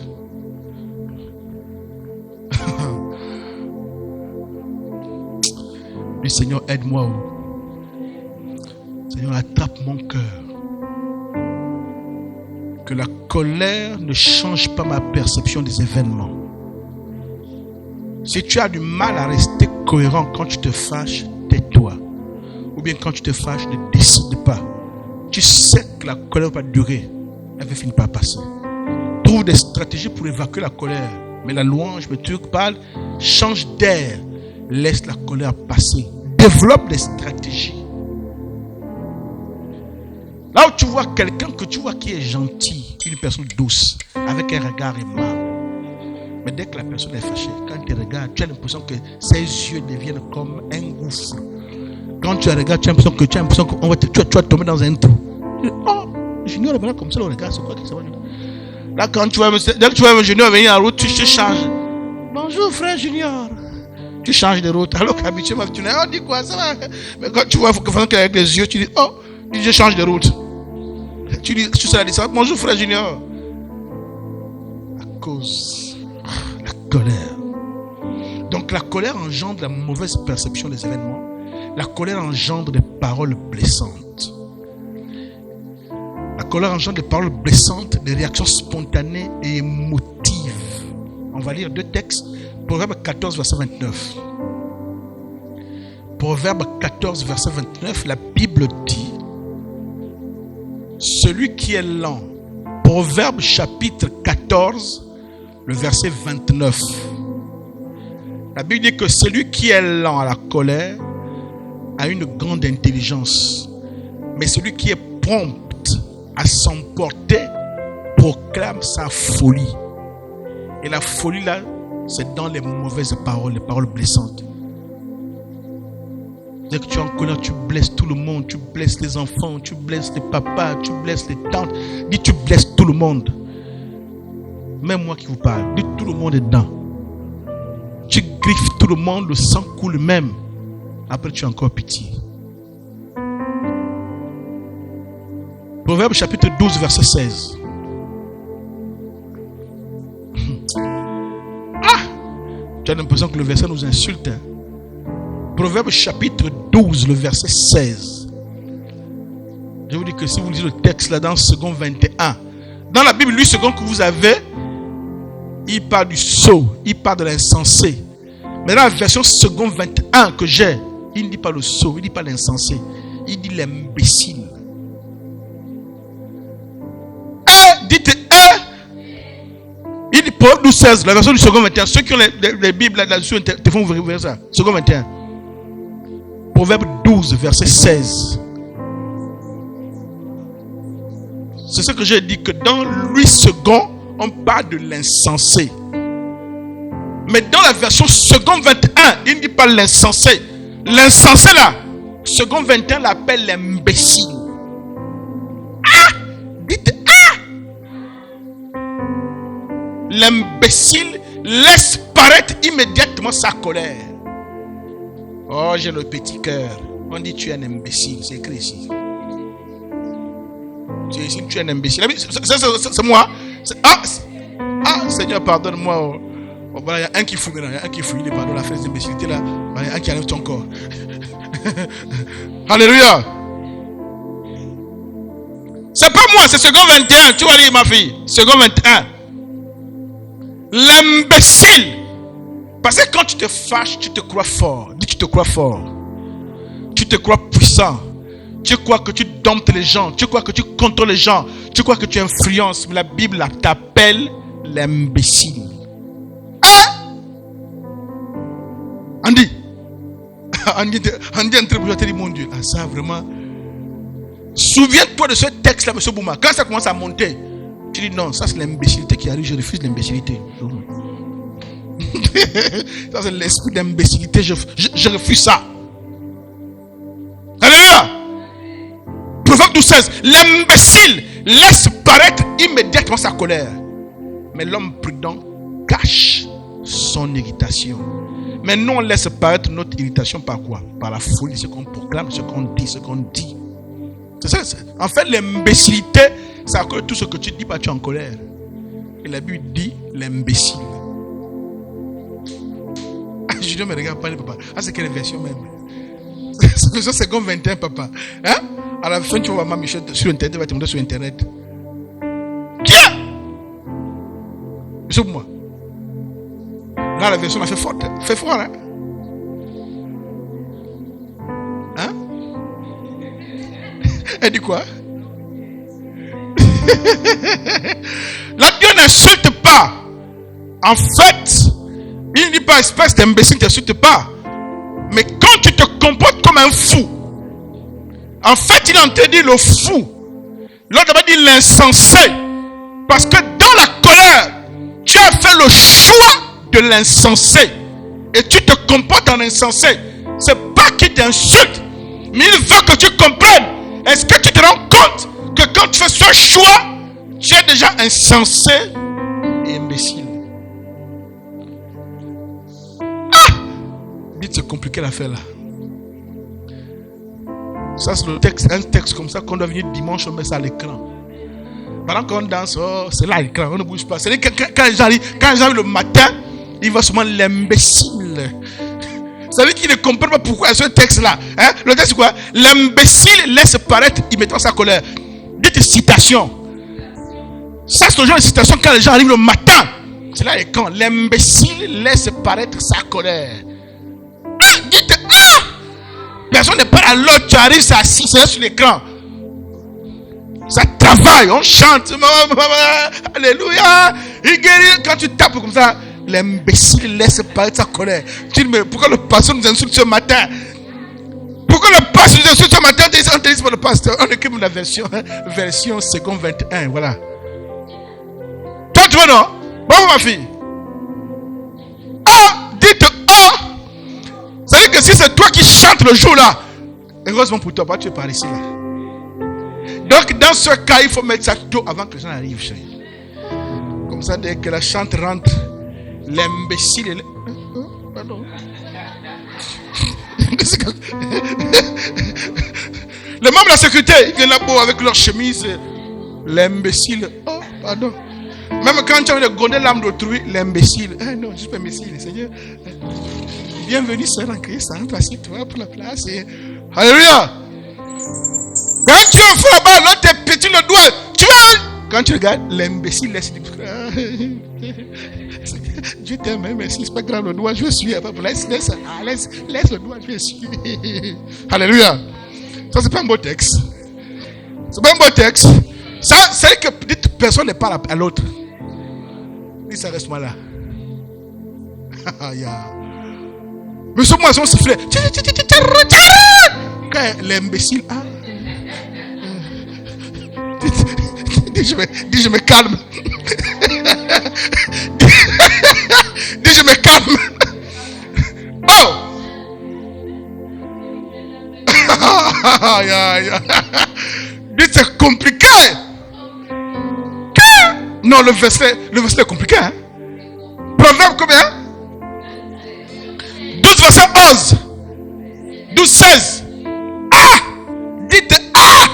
Le Seigneur, aide-moi. Seigneur, attrape mon cœur. Que la colère ne change pas ma perception des événements. Si tu as du mal à rester cohérent quand tu te fâches, tais-toi. Ou bien quand tu te fâches, ne décide pas. Tu sais que la colère va pas durer. Elle va finir par passer. Trouve des stratégies pour évacuer la colère. Mais la louange, le truc parle, change d'air. Laisse la colère passer. Développe des stratégies. Là où tu vois quelqu'un que tu vois qui est gentil, une personne douce, avec un regard aimable. Mais dès que la personne est fâchée, quand tu regardes, tu as l'impression que ses yeux deviennent comme un gouffre. Quand tu regardes, tu as l'impression que tu vas tomber dans un trou. Oh, Junior est là comme ça, le regard, c'est quoi qui se passe? Là, quand tu vois un Junior venir en route, tu te changes. Bonjour frère Junior. Tu changes de route. Alors qu'habituellement, tu dis, oh, dis quoi, ça va. Mais quand tu vois avec les yeux, tu dis, oh, je change de route. Tu dis, tu sais la distance. Bonjour frère Junior. À cause de la colère. Donc la colère engendre la mauvaise perception des événements. La colère engendre des paroles blessantes. La colère engendre des paroles blessantes, des réactions spontanées et émotives. On va lire deux textes. Proverbe 14, verset 29. Proverbe 14, verset 29, la Bible dit: celui qui est lent. Proverbe chapitre 14, le verset 29. La Bible dit que celui qui est lent à la colère a une grande intelligence. Mais celui qui est prompt à s'emporter proclame sa folie. Et la folie là, c'est dans les mauvaises paroles, les paroles blessantes. Dès que tu es en colère, tu blesses tout le monde, tu blesses les enfants, tu blesses les papas, tu blesses les tantes. Dis, tu blesses tout le monde. Même moi qui vous parle, dis, tout le monde est dedans. Tu griffes tout le monde, le sang coule même. Après, tu as encore pitié. Proverbe chapitre 12, verset 16. Tu as l'impression que le verset nous insulte. Hein? Proverbe chapitre 12, le verset 16. Je vous dis que si vous lisez le texte là dans 2 21, dans la Bible, lui, second que vous avez, il parle du sot, il parle de l'insensé. Mais dans la version 2 21 que j'ai, il ne dit pas le sot, il ne dit pas l'insensé, il dit l'imbécile. Dites il dit Proverbe 12, 16, la version du 2 21. Ceux qui ont les Bibles là-dessus, te font ouvrir ça. 2 21. Proverbe 12, verset 16. C'est ce que j'ai dit, que dans lui second, on parle de l'insensé. Mais dans la version 2 21, il ne dit pas l'insensé. L'insensé là, 2 21 l'appelle l'imbécile. Dites l'imbécile laisse paraître immédiatement sa colère. Oh, j'ai le petit cœur. On dit tu es un imbécile, c'est écrit ici. Tu es un imbécile. C'est moi. Seigneur, pardonne-moi. Oh, il y a un qui fouille maintenant. Il y a un qui fouille. Il est pardon la fraise d'imbécilité là. Il y a un qui enlève ton corps. Alléluia. C'est pas moi, c'est 2 21. Tu vas lire ma fille. 2 21. L'imbécile Parce que quand tu te fâches, tu te crois fort. Dis, tu te crois fort. Tu te crois puissant. Tu crois que tu domptes les gens. Tu crois que tu contrôles les gens. Tu crois que tu influences. Mais la Bible t'appelle l'imbécile. Hein? Andy entre vous, dit mon Dieu. Ah, ça vraiment. Souviens-toi de ce texte-là, M. Bouma. Quand ça commence à monter, tu dis non, ça c'est l'imbécilité qui arrive. Je refuse l'imbécilité. Ça c'est l'esprit d'imbécilité. Je refuse ça. Alléluia. Proverbe 12:16. L'imbécile laisse paraître immédiatement sa colère, mais l'homme prudent cache son irritation. Mais nous on laisse paraître notre irritation par quoi? Par la folie, ce qu'on proclame, ce qu'on dit. C'est ça, en fait, l'imbécilité, c'est à cause de tout ce que tu dis, tu es en colère. Et la Bible dit l'imbécile. Julien me regarde pas, papa. Ah, c'est quelle version même? C'est version 2 papa. Hein? À la fin, tu vas voir ma Michel sur Internet, tu vas te montrer sur Internet. Qui est? C'est pour moi. Là, la version m'a fait forte. Fait fort, hein? Hein? Elle dit quoi? Là, Dieu n'insulte pas. En fait, il ne dit pas espèce d'imbécile, ne t'insulte pas. Mais quand tu te comportes comme un fou, en fait, il interdit le fou. L'autre va dire l'insensé. Parce que dans la colère, tu as fait le choix de l'insensé. Et tu te comportes en insensé. C'est pas qu'il t'insulte, mais il veut que tu comprennes. Est-ce que tu te rends compte que quand tu fais ce choix, tu es déjà insensé et imbécile? Ah! Dites, c'est compliqué l'affaire là. Ça c'est le texte, un texte comme ça qu'on doit venir dimanche, on met ça à l'écran. Pendant qu'on danse, oh, c'est là l'écran, on ne bouge pas. C'est quand les gens arrivent le matin, ils voient seulement l'imbécile. Vous savez qu'ils ne comprennent pas pourquoi ce texte-là. Hein? Le texte c'est quoi? L'imbécile laisse paraître immédiatement sa colère. Dites citation. Ça c'est le genre de citation quand les gens arrivent le matin. C'est là l'écran. L'imbécile laisse paraître sa colère. Ah, dites, ah! Personne n'est pas à l'autre, tu arrives, ça assis, c'est là sur l'écran. Ça travaille, on chante. Alléluia. Il guérit quand tu tapes comme ça. L'imbécile laisse paraître sa colère. Tu dis, mais pourquoi le pasteur nous insulte ce matin? Pourquoi le pasteur nous insulte ce matin? On te dit, le pasteur, on écrit la version 2 voilà. Toi, tu vois, non? Bon, ma fille. Ah, dites oh. C'est-à-dire que si c'est toi qui chantes le jour là, heureusement pour toi, tu es par ici là. Donc, dans ce cas, il faut mettre ça tôt avant que les gens arrivent, chérie. Comme ça, dès que la chante rentre, l'imbécile est... Pardon. Les membres de la sécurité, ils viennent là-bas avec leur chemise. L'imbécile. Oh, pardon. Même quand tu as envie de gronder l'âme d'autrui, l'imbécile. Non, je suis pas imbécile, Seigneur. Bienvenue, sœur en Christ. Assieds-toi pour la place. Alléluia. Quand tu es fou là-bas, l'autre te pétille le doigt. Tu vois, quand tu regardes, l'imbécile laisse. Dieu t'aime, merci, c'est pas grave, le doigt, je suis. Laisse le doigt, je suis. Alléluia. Ça, c'est pas un beau texte. C'est pas un beau texte. Ça, c'est que personne ne parle à l'autre. Et ça reste moi là. Mais ce mois, son sifflet. Quand l'imbécile. Dis, je me calme. Dis, je me calme. Oh! Dis, c'est compliqué. Non, le verset est compliqué. Hein? Proverbe combien? 12 verset 11. 12, 16. Ah! Dites ah!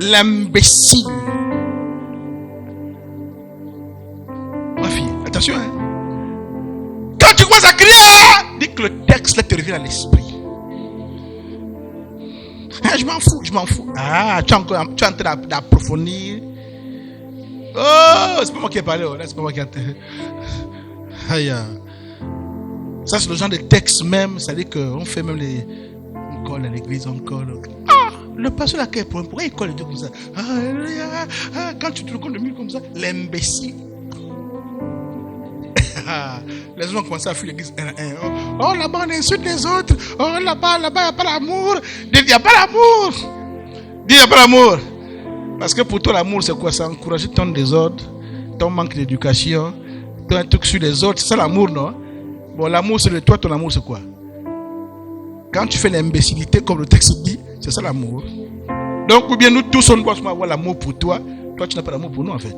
L'imbécile. Ma fille, attention. Hein? Quand tu commences à crier, dis que le texte là te revient à l'esprit. Ah, je m'en fous. Ah, tu es en train d'approfondir. Oh, c'est pas moi qui ai parlé. Là, c'est pas moi qui ai... Aïe. Ça, c'est le genre de texte même. C'est-à-dire qu'on fait même les. On colle à l'église, on colle. Ah, le pasteur là, pourquoi il colle les deux comme ça? Quand tu te comptes de mille comme ça, l'imbécile. Les gens ont commencé à fuir l'église. Oh, là-bas, on insulte les autres. Oh, là-bas, il n'y a pas l'amour. Il n'y a pas l'amour. Il n'y a pas l'amour. Parce que pour toi, l'amour, c'est quoi? C'est encourager ton désordre, ton manque d'éducation, ton truc sur les autres. C'est ça l'amour, non? Bon, l'amour, c'est le toi, ton amour, c'est quoi? Quand tu fais l'imbécilité, comme le texte dit, c'est ça l'amour. Donc, ou bien nous tous, on doit avoir l'amour pour toi. Toi, tu n'as pas l'amour pour nous, en fait.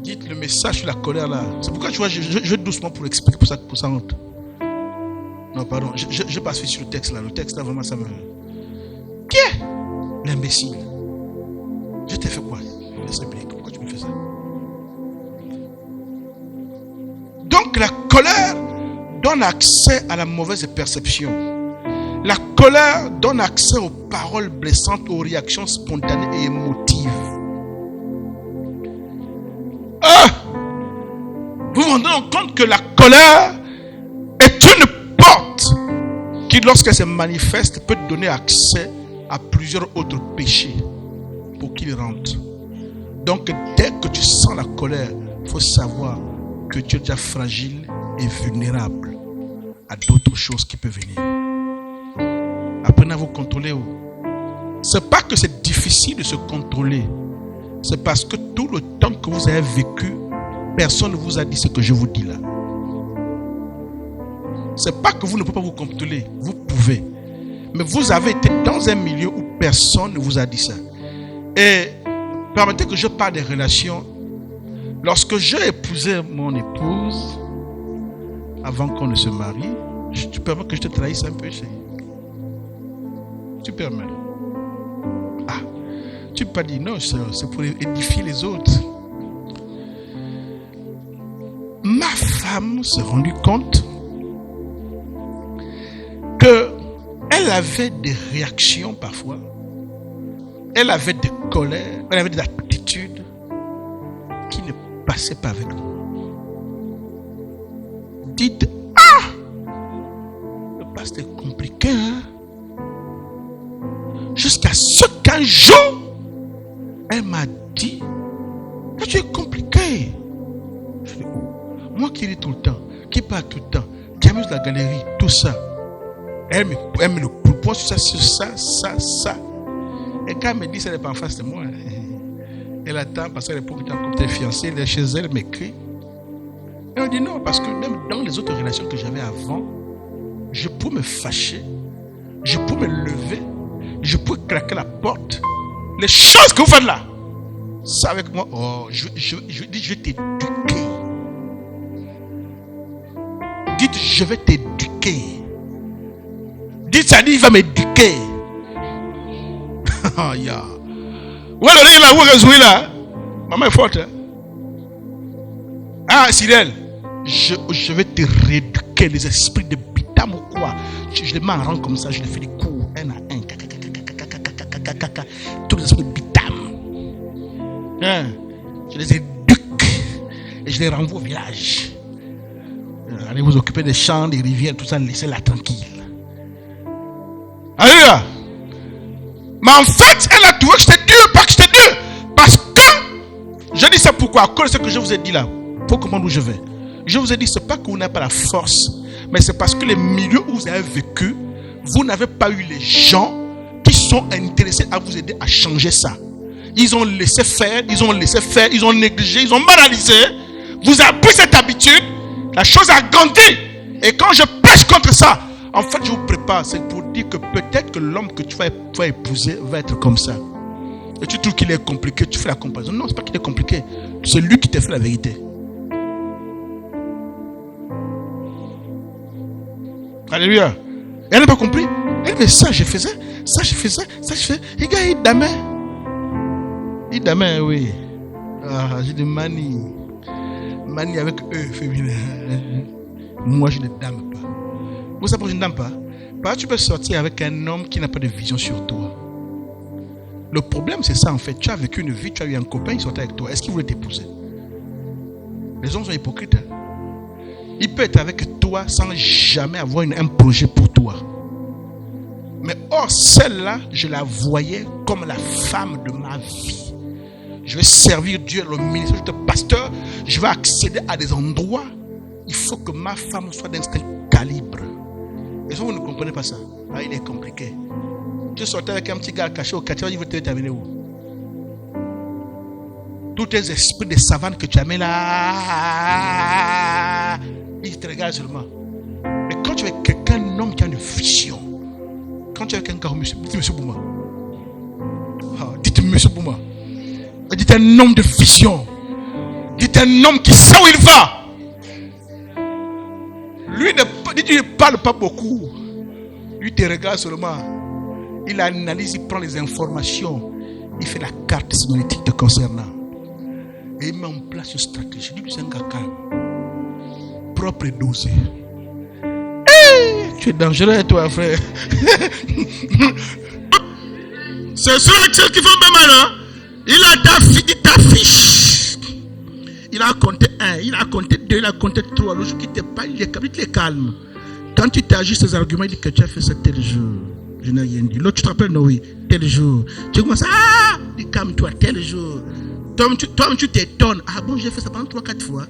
Dites le message sur la colère là. C'est pourquoi tu vois, je vais doucement pour l'expliquer pour ça honte. Non, pardon, je passe vite sur le texte là. Le texte là, vraiment, ça me. Qui est l'imbécile? Je t'ai fait quoi? Pourquoi tu me fais ça? Donc, la colère donne accès à la mauvaise perception. La colère donne accès aux paroles blessantes, aux réactions spontanées et émotives. Vous vous rendez compte que la colère est une porte qui, lorsqu'elle se manifeste, peut donner accès à plusieurs autres péchés pour qu'ils rentrent. Donc, dès que tu sens la colère, il faut savoir que tu es déjà fragile et vulnérable à d'autres choses qui peuvent venir. Apprenez à vous contrôler. C'est pas que c'est difficile de se contrôler. C'est parce que tout le temps que vous avez vécu, personne ne vous a dit ce que je vous dis là. C'est pas que vous ne pouvez pas vous contrôler. Vous pouvez. Mais vous avez été dans un milieu où personne ne vous a dit ça. Et permettez que je parle des relations. Lorsque j'ai épousé mon épouse, avant qu'on ne se marie, tu permets que je te trahisse un peu, chérie? Tu permets? Ah, tu peux pas dire non, c'est pour édifier les autres. Ma femme s'est rendue compte qu'elle avait des réactions parfois, elle avait des colères, elle avait des attitudes qui ne passaient pas avec nous. Dites, le pasteur est compliqué, hein? Jusqu'à ce qu'un jour, elle m'a dit, tu es compliqué. Je dis, moi qui ris tout le temps, qui parle tout le temps, qui amuse la galerie, tout ça. Elle me le propose sur ça. Et quand elle me dit, ça n'est pas en face de moi. Elle attend parce qu'elle est pour que fiancée, elle est chez elle, elle m'écrit. Elle me dit non, parce que même dans les autres relations que j'avais avant, je peux me fâcher, je peux me lever, je peux craquer la porte. Les choses que vous faites là, ça avec moi, je dis, je vais t'éduquer. Dites, je vais t'éduquer. Dites, ça dit, il va m'éduquer. Oh, yeah. Où est là, où est là? Maman est forte. Hein? Ah, Cyril, je vais te rééduquer les esprits de bitam ou quoi. Je les mets en rang comme ça, je les fais des coups, un à un. Tous les esprits de bitam. Hein? Je les éduque et je les renvoie au village. Allez vous occuper des champs, des rivières, tout ça, laissez-la tranquille. Alléluia. Mais en fait, elle a trouvé que j'étais dur, pas que j'étais dur. Parce que, je dis ça pourquoi? À cause de ce que je vous ai dit là. Pour comprendre où je vais. Je vous ai dit, c'est pas que vous n'avez pas la force, mais c'est parce que les milieux où vous avez vécu, vous n'avez pas eu les gens qui sont intéressés à vous aider à changer ça. Ils ont laissé faire, ils ont négligé, ils ont banalisé. Vous avez pris cette habitude, la chose a grandi. Et quand je pêche contre ça, en fait, je vous prépare, c'est pour dire que peut-être que l'homme que tu vas épouser va être comme ça. Et tu trouves qu'il est compliqué, tu fais la comparaison. Non, c'est pas qu'il est compliqué. C'est lui qui t'a fait la vérité. Alléluia. Elle n'a pas compris. Elle dit, ça je faisais, ça je faisais, ça je faisais. Les gars, il damait. Il damait, oui. Ah, j'ai dit manie. Manie avec eux, féminin. Moi, je ne dame pas. Vous savez pourquoi je ne dame pas? Parce que tu peux sortir avec un homme qui n'a pas de vision sur toi. Le problème, c'est ça en fait. Tu as vécu une vie, tu as eu un copain, il sortait avec toi. Est-ce qu'il voulait t'épouser? Les hommes sont hypocrites. Il peut être avec toi sans jamais avoir un projet pour toi. Mais or, celle-là, je la voyais comme la femme de ma vie. Je vais servir Dieu, le ministère de pasteur. Je vais accéder à des endroits. Il faut que ma femme soit d'un certain calibre. Et si vous ne comprenez pas ça, là, il est compliqué. Tu sortais avec un petit gars caché au quartier, il veut te terminer où? Tous tes esprits de savane que tu as mis là, ils te regardent seulement. Mais quand tu es quelqu'un, un homme qui a une vision, quand tu es quelqu'un, dites monsieur Bouma. Dites monsieur Bouma. Dites un homme de vision. Dites un homme qui sait où il va. Lui ne parle pas beaucoup. Lui te regarde seulement. Il analyse, il prend les informations. Il fait la carte signalétique te concernant. Et il met en place une stratégie. Lui, c'est un gars calme. Propre et dosé. Hey, tu es dangereux, toi, frère. C'est ceux qui font pas mal, hein? Il a ta fiche. Il a compté 1, il a compté 2, il a compté 3. Le jour qui te parle, il est calme. Quand tu t'agis ces arguments, il dit que tu as fait ça tel jour. Je n'ai rien dit. L'autre, tu te rappelles, non, oui, tel jour. Tu commences à dis calme-toi, tel jour. Toi-même, tu t'étonnes. Ah bon, j'ai fait ça pendant 3-4 fois.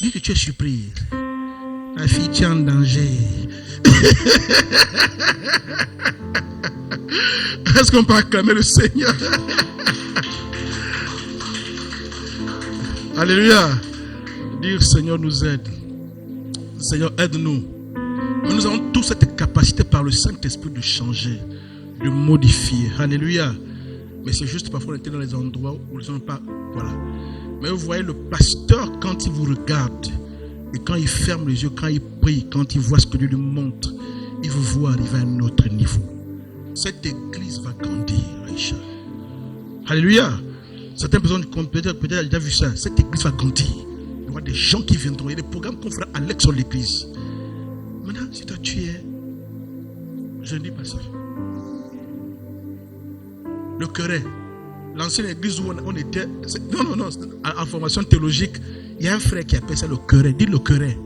Dis que tu es surprise. La fille, tu es en danger. Est-ce qu'on peut acclamer le Seigneur? Alléluia. Dire Seigneur nous aide. Seigneur aide-nous. Mais nous avons tous cette capacité par le Saint-Esprit de changer, de modifier. Alléluia. Mais c'est juste parfois on était dans les endroits où les gens n'ont pas. Voilà. Mais vous voyez le pasteur quand il vous regarde et quand il ferme les yeux, quand il prie, quand il voit ce que Dieu lui montre, il vous voit arriver à un autre niveau. Cette église va grandir, Aïcha. Alléluia. Certaines personnes peut-être déjà vu ça. Cette église va grandir. Il y aura des gens qui viendront. Il y a des programmes qu'on fera à l'extérieur de l'église. Maintenant, si toi tu es, je ne dis pas ça. Le Queret, l'ancienne église où on était, non, en formation théologique, il y a un frère qui appelle ça le Queret. Dis le Queret.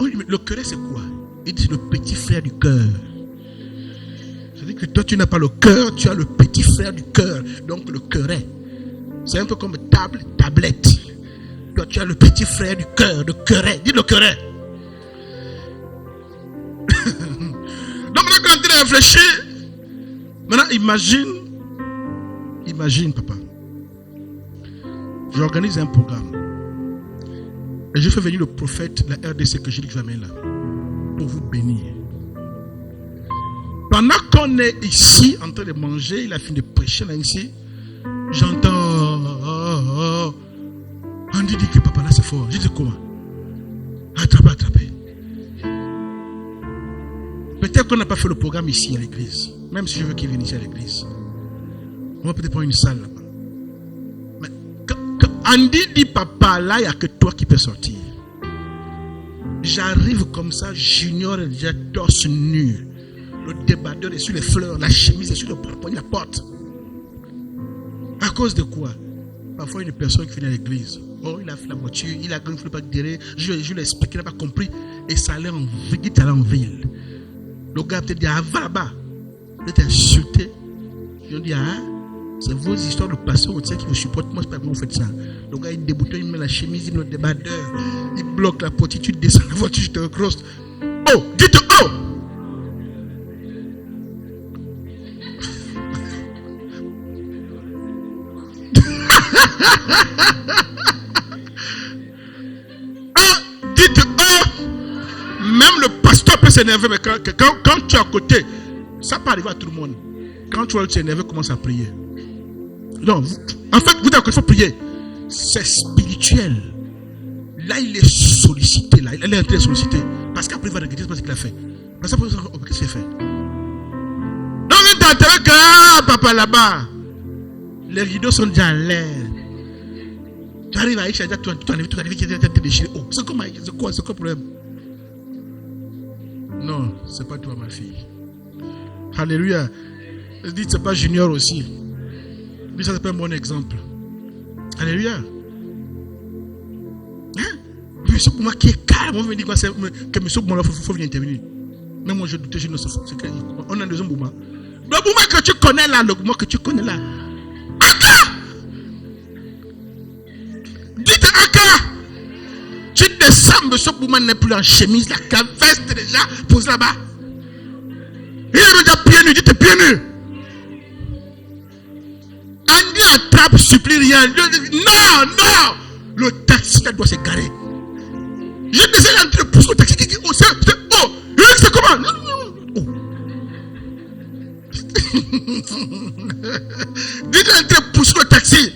Le Queret c'est quoi? Il dit c'est le petit frère du cœur. C'est-à-dire que toi tu n'as pas le cœur, tu as le petit frère du cœur. Donc le Queret. C'est un peu comme tablette. Toi tu as le petit frère du cœur, le Queret. Dis le Queret. Donc maintenant qu'on est en train de réfléchir, maintenant imagine papa, j'organise un programme et je fais venir le prophète de la RDC que j'ai dit que je vais mettre là pour vous bénir. Pendant qu'on est ici en train de manger, il a fini de prêcher là ici, j'entends on dit que papa là c'est fort. Je dis comment? Attrapez. Peut-être qu'on n'a pas fait le programme ici à l'église. Même si je veux qu'il vienne ici à l'église. On va peut-être prendre une salle là-bas. Mais quand Andy dit papa, là, il n'y a que toi qui peux sortir. J'arrive comme ça, j'ignore déjà torse nu. Le débardeur est sur les fleurs, la chemise est sur le poignet, la porte. À cause de quoi? Parfois, une personne qui vient à l'église. Oh, il a fait la voiture, il a gagné le pack derrière. Je lui ai expliqué, il n'a pas compris. Et ça allait en ville, il est allé en ville. Le gars peut-être dit, ah, va là-bas. Il était insulté. Ils ont dit, ah, c'est vos histoires de pasteur qui vous supportent. Moi, je ne sais pas comment vous faites ça. Le gars, il déboutonne, il met la chemise, il met le débardeur. Il bloque la porte, tu descends la voiture, je te crosse. Oh, dites oh! Dites oh! Même le pasteur peut s'énerver, mais quand tu es à côté, ça peut arriver à tout le monde. Quand tu vas t'énerver, commence à prier. Non, en fait, vous d'accord, il faut prier. C'est spirituel. Là, il est sollicité. Là, il est en train de solliciter. Parce qu'après, il va regretter ce qu'il a fait. Parce qu'après, qu'est-ce qu'il a fait? Donc, il t'entend que papa là-bas. Les rideaux sont déjà en l'air. Tu arrives à Aïcha, tu arrives, tu es déchiré. Oh, c'est quoi le problème? Non, c'est pas toi, ma fille. Alléluia. Dites, c'est pas Junior aussi. Lui, ça c'est pas un bon exemple. Alléluia. Hein? Monsieur Bouma qui est calme, on veut dire que Monsieur Bouma, il faut venir intervenir. Même moi, je doutais, je ne sais pas. On a un deuxième Bouma. Le Bouma que tu connais là, le Bouma que tu connais là. Aka! Dites Aka! Tu descends, Monsieur Bouma n'est plus en chemise, la veste déjà posée là-bas. Il est déjà pieds nus, dites pieds nus. Andy attrape, supplie rien. Non, non! Le taxi doit se garer. Je descends l'entrée, pousse le taxi. Oh, c'est comment? Oh. Dites l'entrée, pousse le taxi.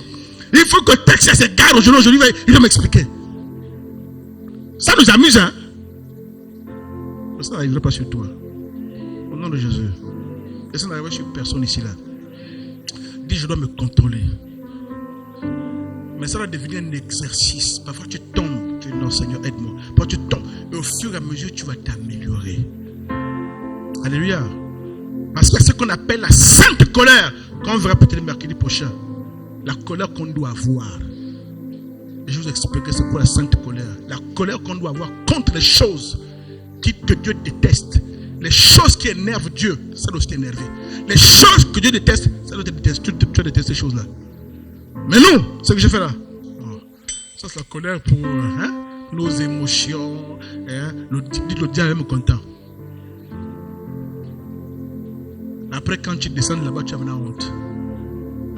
Il faut que le taxi se gare aujourd'hui. Il va m'expliquer. Ça nous amuse, hein? Ça n'arrivera pas sur toi. Au nom de Jésus. Et ça n'arrivera sur personne ici là. Dis, je dois me contrôler. Mais ça va devenir un exercice. Parfois tu tombes. Tu dis non Seigneur, aide-moi. Parfois tu tombes. Et au fur et à mesure, tu vas t'améliorer. Alléluia. Parce qu'il y a ce qu'on appelle la sainte colère. Quand on verra peut-être le mercredi prochain. La colère qu'on doit avoir. Et je vous expliquerai c'est quoi la sainte colère. La colère qu'on doit avoir contre les choses que Dieu déteste. Les choses qui énervent Dieu, ça doit t'énerver. Les choses que Dieu déteste, ça doit te détester. Tu dois détester ces choses-là. Mais non, c'est ce que je fais là. Ça, c'est la colère pour nos émotions. Dites le diable est même content. Après, quand tu descends là-bas, tu as maintenant honte.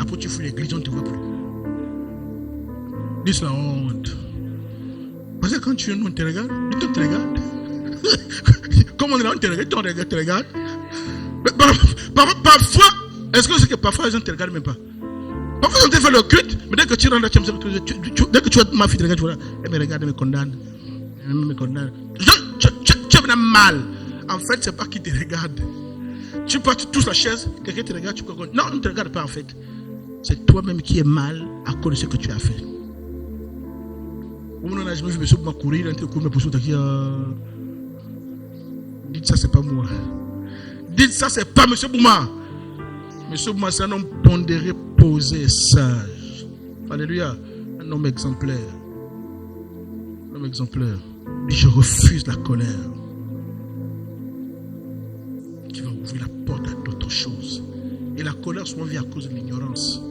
Après, tu fous l'église, on ne te voit plus. Dis la honte. Parce que quand tu es on te regarde, on te regarde. Comme on est là, on te regarde. Parfois, est-ce que c'est que parfois les gens ne te regardent même pas? Parfois, on te fait le culte, mais dès que tu rentres là, dès que tu vois ma fille, tu regardes, elle me regarde, elle me condamne. Elle me condamne. Tu as mal. En fait, c'est pas qui te regarde. Tu touches la chaise, quelqu'un te regarde, tu peux. Non, on ne te regarde pas en fait. C'est toi-même qui es mal à cause de ce que tu as fait. Je me suis courir, dites ça, c'est pas moi. Dites ça, c'est pas Monsieur Bouma. Monsieur Bouma, c'est un homme pondéré, posé, sage. Alléluia. Un homme exemplaire. Un homme exemplaire. Et je refuse la colère qui va ouvrir la porte à d'autres choses. Et la colère souvent vient à cause de l'ignorance.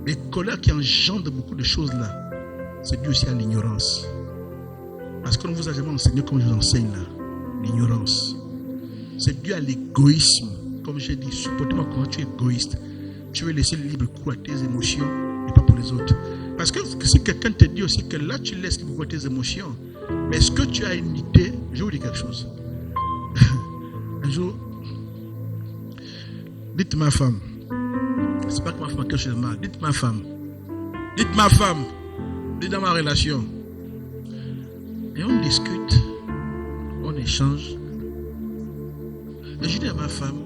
Les colères qui engendrent beaucoup de choses là, c'est dû aussi à l'ignorance. Parce qu'on ne vous a jamais enseigné comme je vous enseigne là. L'ignorance. C'est dû à l'égoïsme. Comme j'ai dit, supporte-moi quand tu es égoïste. Tu veux laisser le libre cours à tes émotions et pas pour les autres. Parce que si quelqu'un te dit aussi que là tu laisses libre cours à tes émotions, mais est-ce que tu as une idée? Je vais vous dire quelque chose. Un jour, dites ma femme. C'est pas que ma femme a quelque chose de mal. Dites ma femme. Dites ma femme. Dites dans ma relation. Et on discute. On échange. Et je dis à ma femme,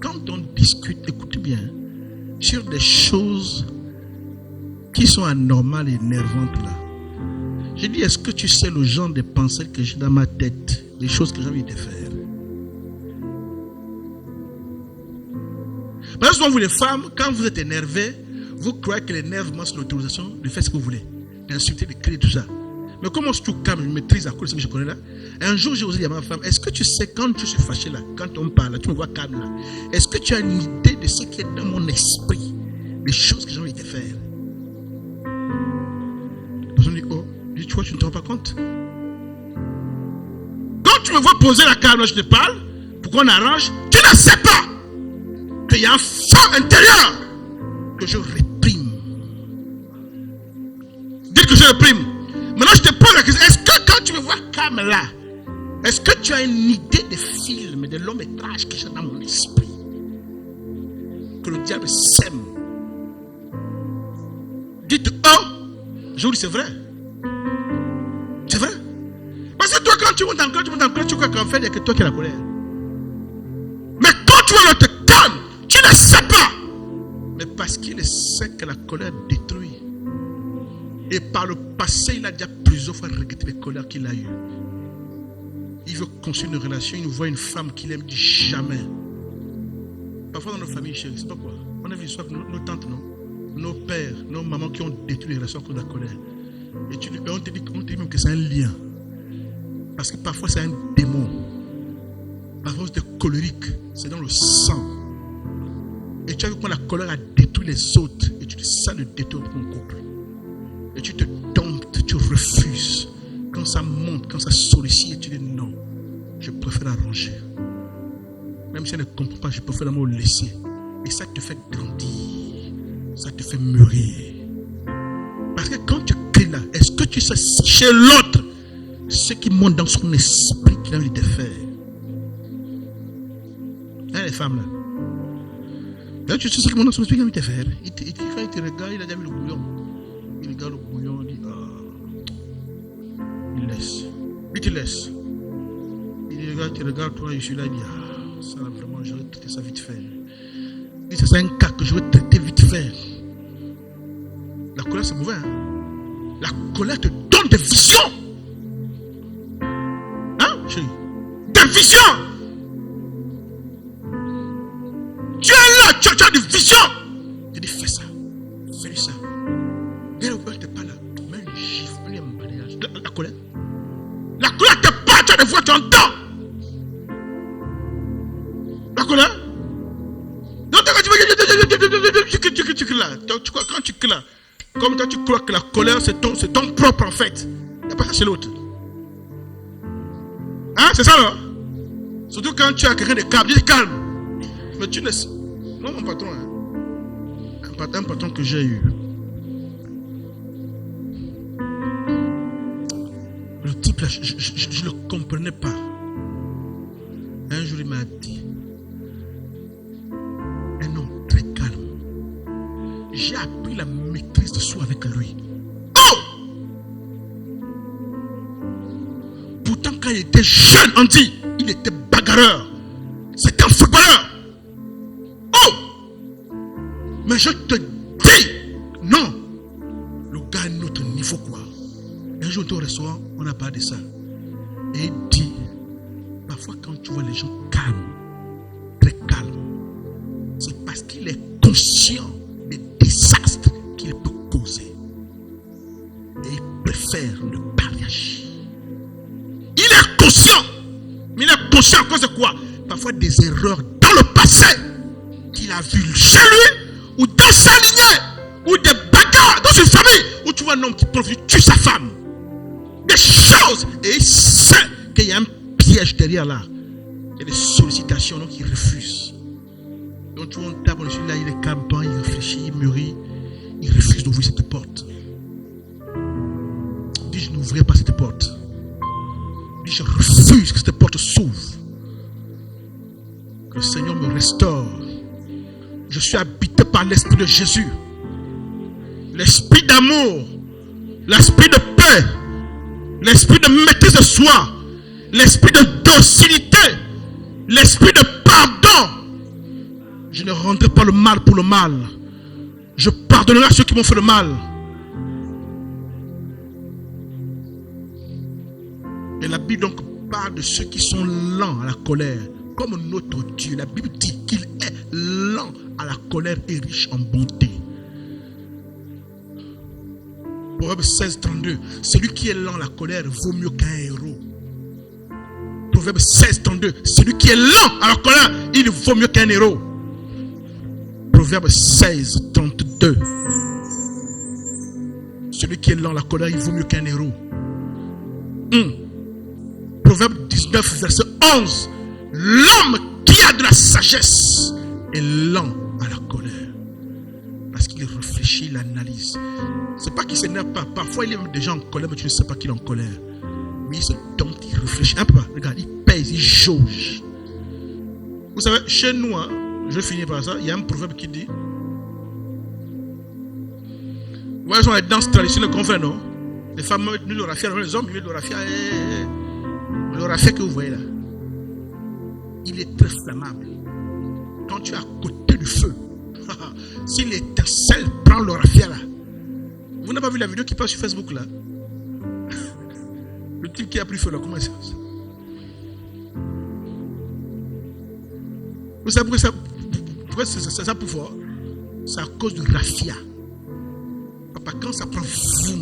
quand on discute, écoutez bien, sur des choses qui sont anormales et énervantes là, je dis, est-ce que tu sais le genre de pensées que j'ai dans ma tête, les choses que j'ai envie de faire? Parce que souvent vous les femmes, quand vous êtes énervées, vous croyez que l'énervement c'est l'autorisation de faire ce que vous voulez, d'insulter, de crier, tout ça. Mais comment je suis calme, je maîtrise à cause de ce que je connais là. Un jour, j'ai osé dire à ma femme, est-ce que tu sais, quand je suis fâché là, quand on parle, là, tu me vois calme là, est-ce que tu as une idée de ce qui est dans mon esprit, les choses que j'ai envie de faire? La personne dit, oh, tu vois, tu ne te rends pas compte. Quand tu me vois poser la calme là, je te parle, pour qu'on arrange, tu ne sais pas qu'il y a un feu intérieur que je réprime. Dites que je réprime. Maintenant, je te pose la question, est-ce que quand tu me vois calme là, est-ce que tu as une idée de film, de long métrage que j'ai dans mon esprit, que le diable sème? Dites, oh, je vous dis, c'est vrai. C'est vrai. Parce que toi, quand tu montes en colère, tu crois qu'en fait, il n'y a que toi qui as la colère. Mais quand tu vas te calme, tu ne sais pas. Mais parce qu'il sait que la colère détruit. Et par le passé, il a déjà plusieurs fois regretté les colères qu'il a eues. Il veut construire une relation, il voit une femme qu'il aime, dit jamais. Parfois dans nos familles, chérie, c'est pas quoi. On a vu l'histoire de nos tantes, non? Nos pères, nos mamans qui ont détruit les relations à cause de la colère. Et on te dit même que c'est un lien. Parce que parfois c'est un démon. Parfois c'est colérique. C'est dans le sang. Et tu as vu comment la colère a détruit les autres. Et tu dis ça le détruit ton couple. Et tu te domptes, tu refuses. Quand ça monte, quand ça sollicite, tu dis non. Je préfère arranger. Même si elle ne comprend pas, je préfère l'amour laisser. Et ça te fait grandir. Ça te fait mûrir. Parce que quand tu cries là, est-ce que tu sais chez l'autre ce qui monte dans son esprit qu'il a envie de faire? Hein, les femmes là. Là, tu sais ce qui monte dans son esprit qu'il a envie de faire. Quand il te regarde, il a déjà vu le bouillon. Il regarde le bouillon, il dit il laisse. Il te laisse. Il te regarde, toi, je suis là, il dit ça vraiment, je vais traiter ça vite fait. Il dit c'est un cas que je vais traiter vite fait. La colère, c'est mauvais. Hein? La colère te donne des visions. Hein, chérie? Des visions. Tu es là, tu as des visions. Tu dis, fais ça. Fais ça. Et le père te parle là. Mets un gifle, mets un balayage. La colère. La colère te parle, tu as des voix, tu entends. La colère. Tu cries là. Quand tu cries là, comme toi tu crois que la colère c'est ton propre en fait. Il n'y a pas ça chez l'autre. Hein, c'est ça là? Surtout quand tu as quelqu'un de calme, dis calme. Mais tu laisses. Moi mon patron, hein, un patron que j'ai eu. Le type là, je ne le comprenais pas. Un jour il m'a dit, un homme très calme. J'ai appris la maîtrise de soi avec lui. Oh! Pourtant, quand il était jeune, on dit, il était bagarreur. C'était un footballeur. Oh! Mais je te dis, non. Le gars à un autre niveau, quoi. Un jour, au restaurant, on a parlé de ça. Et il dit, parfois, quand tu vois les gens calmes, très calmes, c'est parce qu'il est conscient des désastres qu'il peut causer. Et il préfère ne pas réagir. Il est conscient. Mais il est conscient à cause de quoi? Parfois des erreurs dans le passé qu'il a vues chez lui ou dans sa lignée ou des bagarres dans une famille où tu vois un homme qui peut tuer sa femme. Des choses. Et il sait qu'il y a un piège derrière là. Il y a des sollicitations donc il refuse. Donc tu vois on tape dessus là, il est calme, il réfléchit, il mûrit, il refuse d'ouvrir cette porte. Il dit je n'ouvrirai pas cette porte. Il dit je refuse que cette porte s'ouvre. Que le Seigneur me restaure. Je suis habité par l'Esprit de Jésus. L'Esprit d'amour, l'Esprit de paix, l'Esprit de maîtrise de soi, l'Esprit de docilité, l'Esprit de pardon. Je ne rendrai pas le mal pour le mal. Je pardonnerai à ceux qui m'ont fait le mal. Et la Bible donc parle de ceux qui sont lents à la colère. Comme notre Dieu, la Bible dit qu'il est lent à la colère et riche en bonté. Proverbe 16, 32. Celui qui est lent à la colère vaut mieux qu'un héros. Proverbe 16, 32. Celui qui est lent à la colère, il vaut mieux qu'un héros. Proverbe 16, 32. Celui qui est lent à la colère, il vaut mieux qu'un héros. Proverbe 19, verset 11. L'homme qui a de la sagesse est lent à la colère. Parce qu'il réfléchit, il analyse. C'est pas qu'il ne s'énerve pas. Parfois, il est même déjà en colère, mais tu ne sais pas qu'il est en colère. Mais il se dompte, il réfléchit. Un peu, regarde, il pèse, il jauge. Vous savez, chez nous, hein, je vais finir par ça. Il y a un proverbe qui dit, ouais, ils sont les danses traditionnelles qu'on fait, non? Les femmes mettent le raffia, les hommes mettent le raffia. Le raffia que vous voyez là, il est très flammable. Quand tu es à côté du feu, si l'étincelle prend le raffia là, vous n'avez pas vu la vidéo qui passe sur Facebook là? Le type qui a pris feu là, comment ça? Vous savez pourquoi ça pour fort? c'est à cause du raffia. Papa, quand ça prend fou,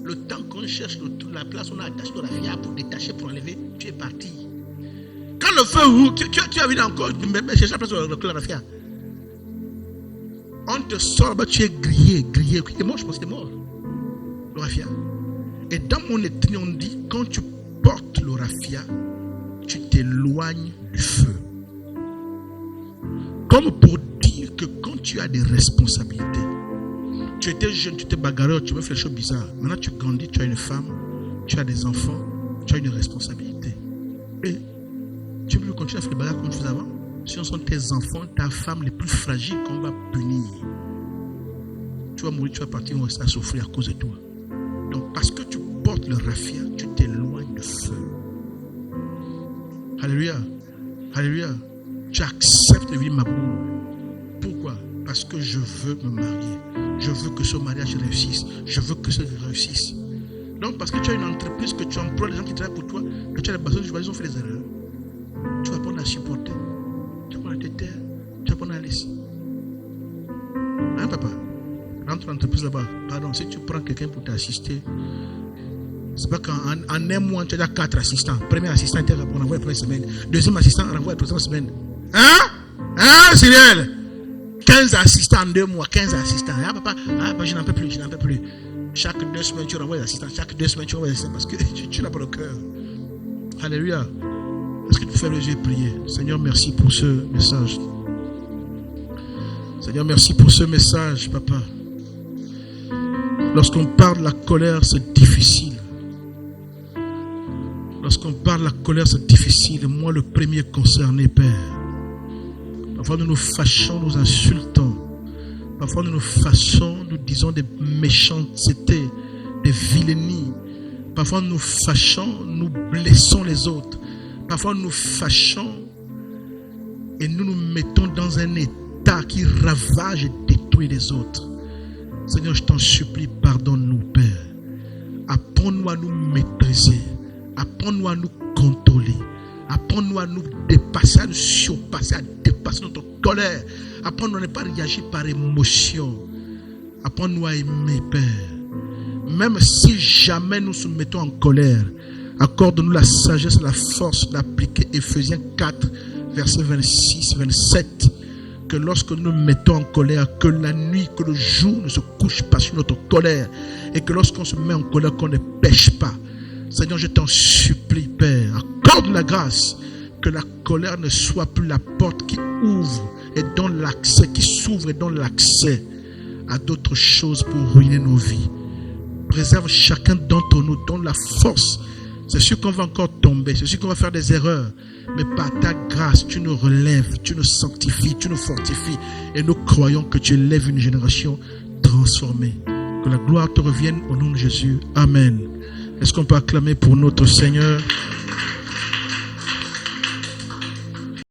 le temps qu'on cherche la place, on attache le raffia pour détacher, pour enlever, tu es parti. Quand le feu roule, tu as vu encore, chercher la place pour le raffia. On te sort, bah, tu es grillé. Et moi, je pense que c'est mort. Le raffia. Et dans mon ethnie, on dit, quand tu portes le raffia, tu t'éloignes du feu. Comme pour dire que quand tu as des responsabilités, tu étais jeune, tu étais bagarreur, tu me fais des choses bizarres. Maintenant, tu grandis, tu as une femme, tu as des enfants, tu as une responsabilité. Et tu veux continuer à faire les bagarres comme tu faisais avant? Ce sont tes enfants, ta femme les plus fragiles qu'on va punir. Tu vas mourir, tu vas partir, on va souffrir à cause de toi. Donc, parce que tu portes le raffia, tu t'éloignes du feu. Alléluia. Alléluia. Tu acceptes de vivre ma boue. Pourquoi? Parce que je veux me marier. Je veux que ce mariage réussisse. Je veux que ça réussisse. Donc, parce que tu as une entreprise, que tu emploies les gens qui travaillent pour toi, que tu as les personnes qui ont fait des erreurs, tu vas apprendre à supporter. Tu vas apprendre à te taire. Tu vas apprendre à laisser. Hein, papa? Rentre dans l'entreprise là-bas. Pardon, si tu prends quelqu'un pour t'assister, c'est pas qu'en un mois, tu as déjà 4 assistants. Premier assistant, on envoie la première semaine. Deuxième assistant, on envoie la troisième semaine. Hein, Cyril? 15 assistants en 2 mois, 15 assistants. Ah, papa, je n'en peux plus. Chaque 2 semaines, tu renvoies les assistants. Chaque 2 semaines, tu renvoies les assistants parce que tu n'as pas le cœur. Alléluia. Est-ce que tu fais le jeu et prier? Seigneur, merci pour ce message. Seigneur, merci pour ce message, papa. Lorsqu'on parle de la colère, c'est difficile. Lorsqu'on parle de la colère, c'est difficile. Moi, le premier concerné, Père. Parfois, nous nous fâchons, nous insultons. Parfois, nous nous fâchons, nous disons des méchancetés, des vilainies. Parfois, nous nous fâchons, nous blessons les autres. Parfois, nous nous fâchons et nous nous mettons dans un état qui ravage et détruit les autres. Seigneur, je t'en supplie, pardonne-nous, Père. Apprends-nous à nous maîtriser. Apprends-nous à nous contrôler. Apprends-nous à nous dépasser, à nous surpasser, à dépasser notre colère. Apprends-nous à ne pas réagir par émotion. Apprends-nous à aimer, Père. Même si jamais nous nous mettons en colère, accorde-nous la sagesse et la force d'appliquer Ephésiens 4, versets 26, 27. Que lorsque nous nous mettons en colère, que la nuit, que le jour ne se couche pas sur notre colère. Et que lorsqu'on se met en colère, qu'on ne pêche pas. Seigneur, je t'en supplie, Père, accorde la grâce que la colère ne soit plus la porte qui ouvre et donne l'accès, qui s'ouvre et donne l'accès à d'autres choses pour ruiner nos vies. Préserve chacun d'entre nous, donne la force. C'est sûr qu'on va encore tomber, c'est sûr qu'on va faire des erreurs, mais par ta grâce, tu nous relèves, tu nous sanctifies, tu nous fortifies et nous croyons que tu élèves une génération transformée. Que la gloire te revienne au nom de Jésus. Amen. Est-ce qu'on peut acclamer pour notre Seigneur?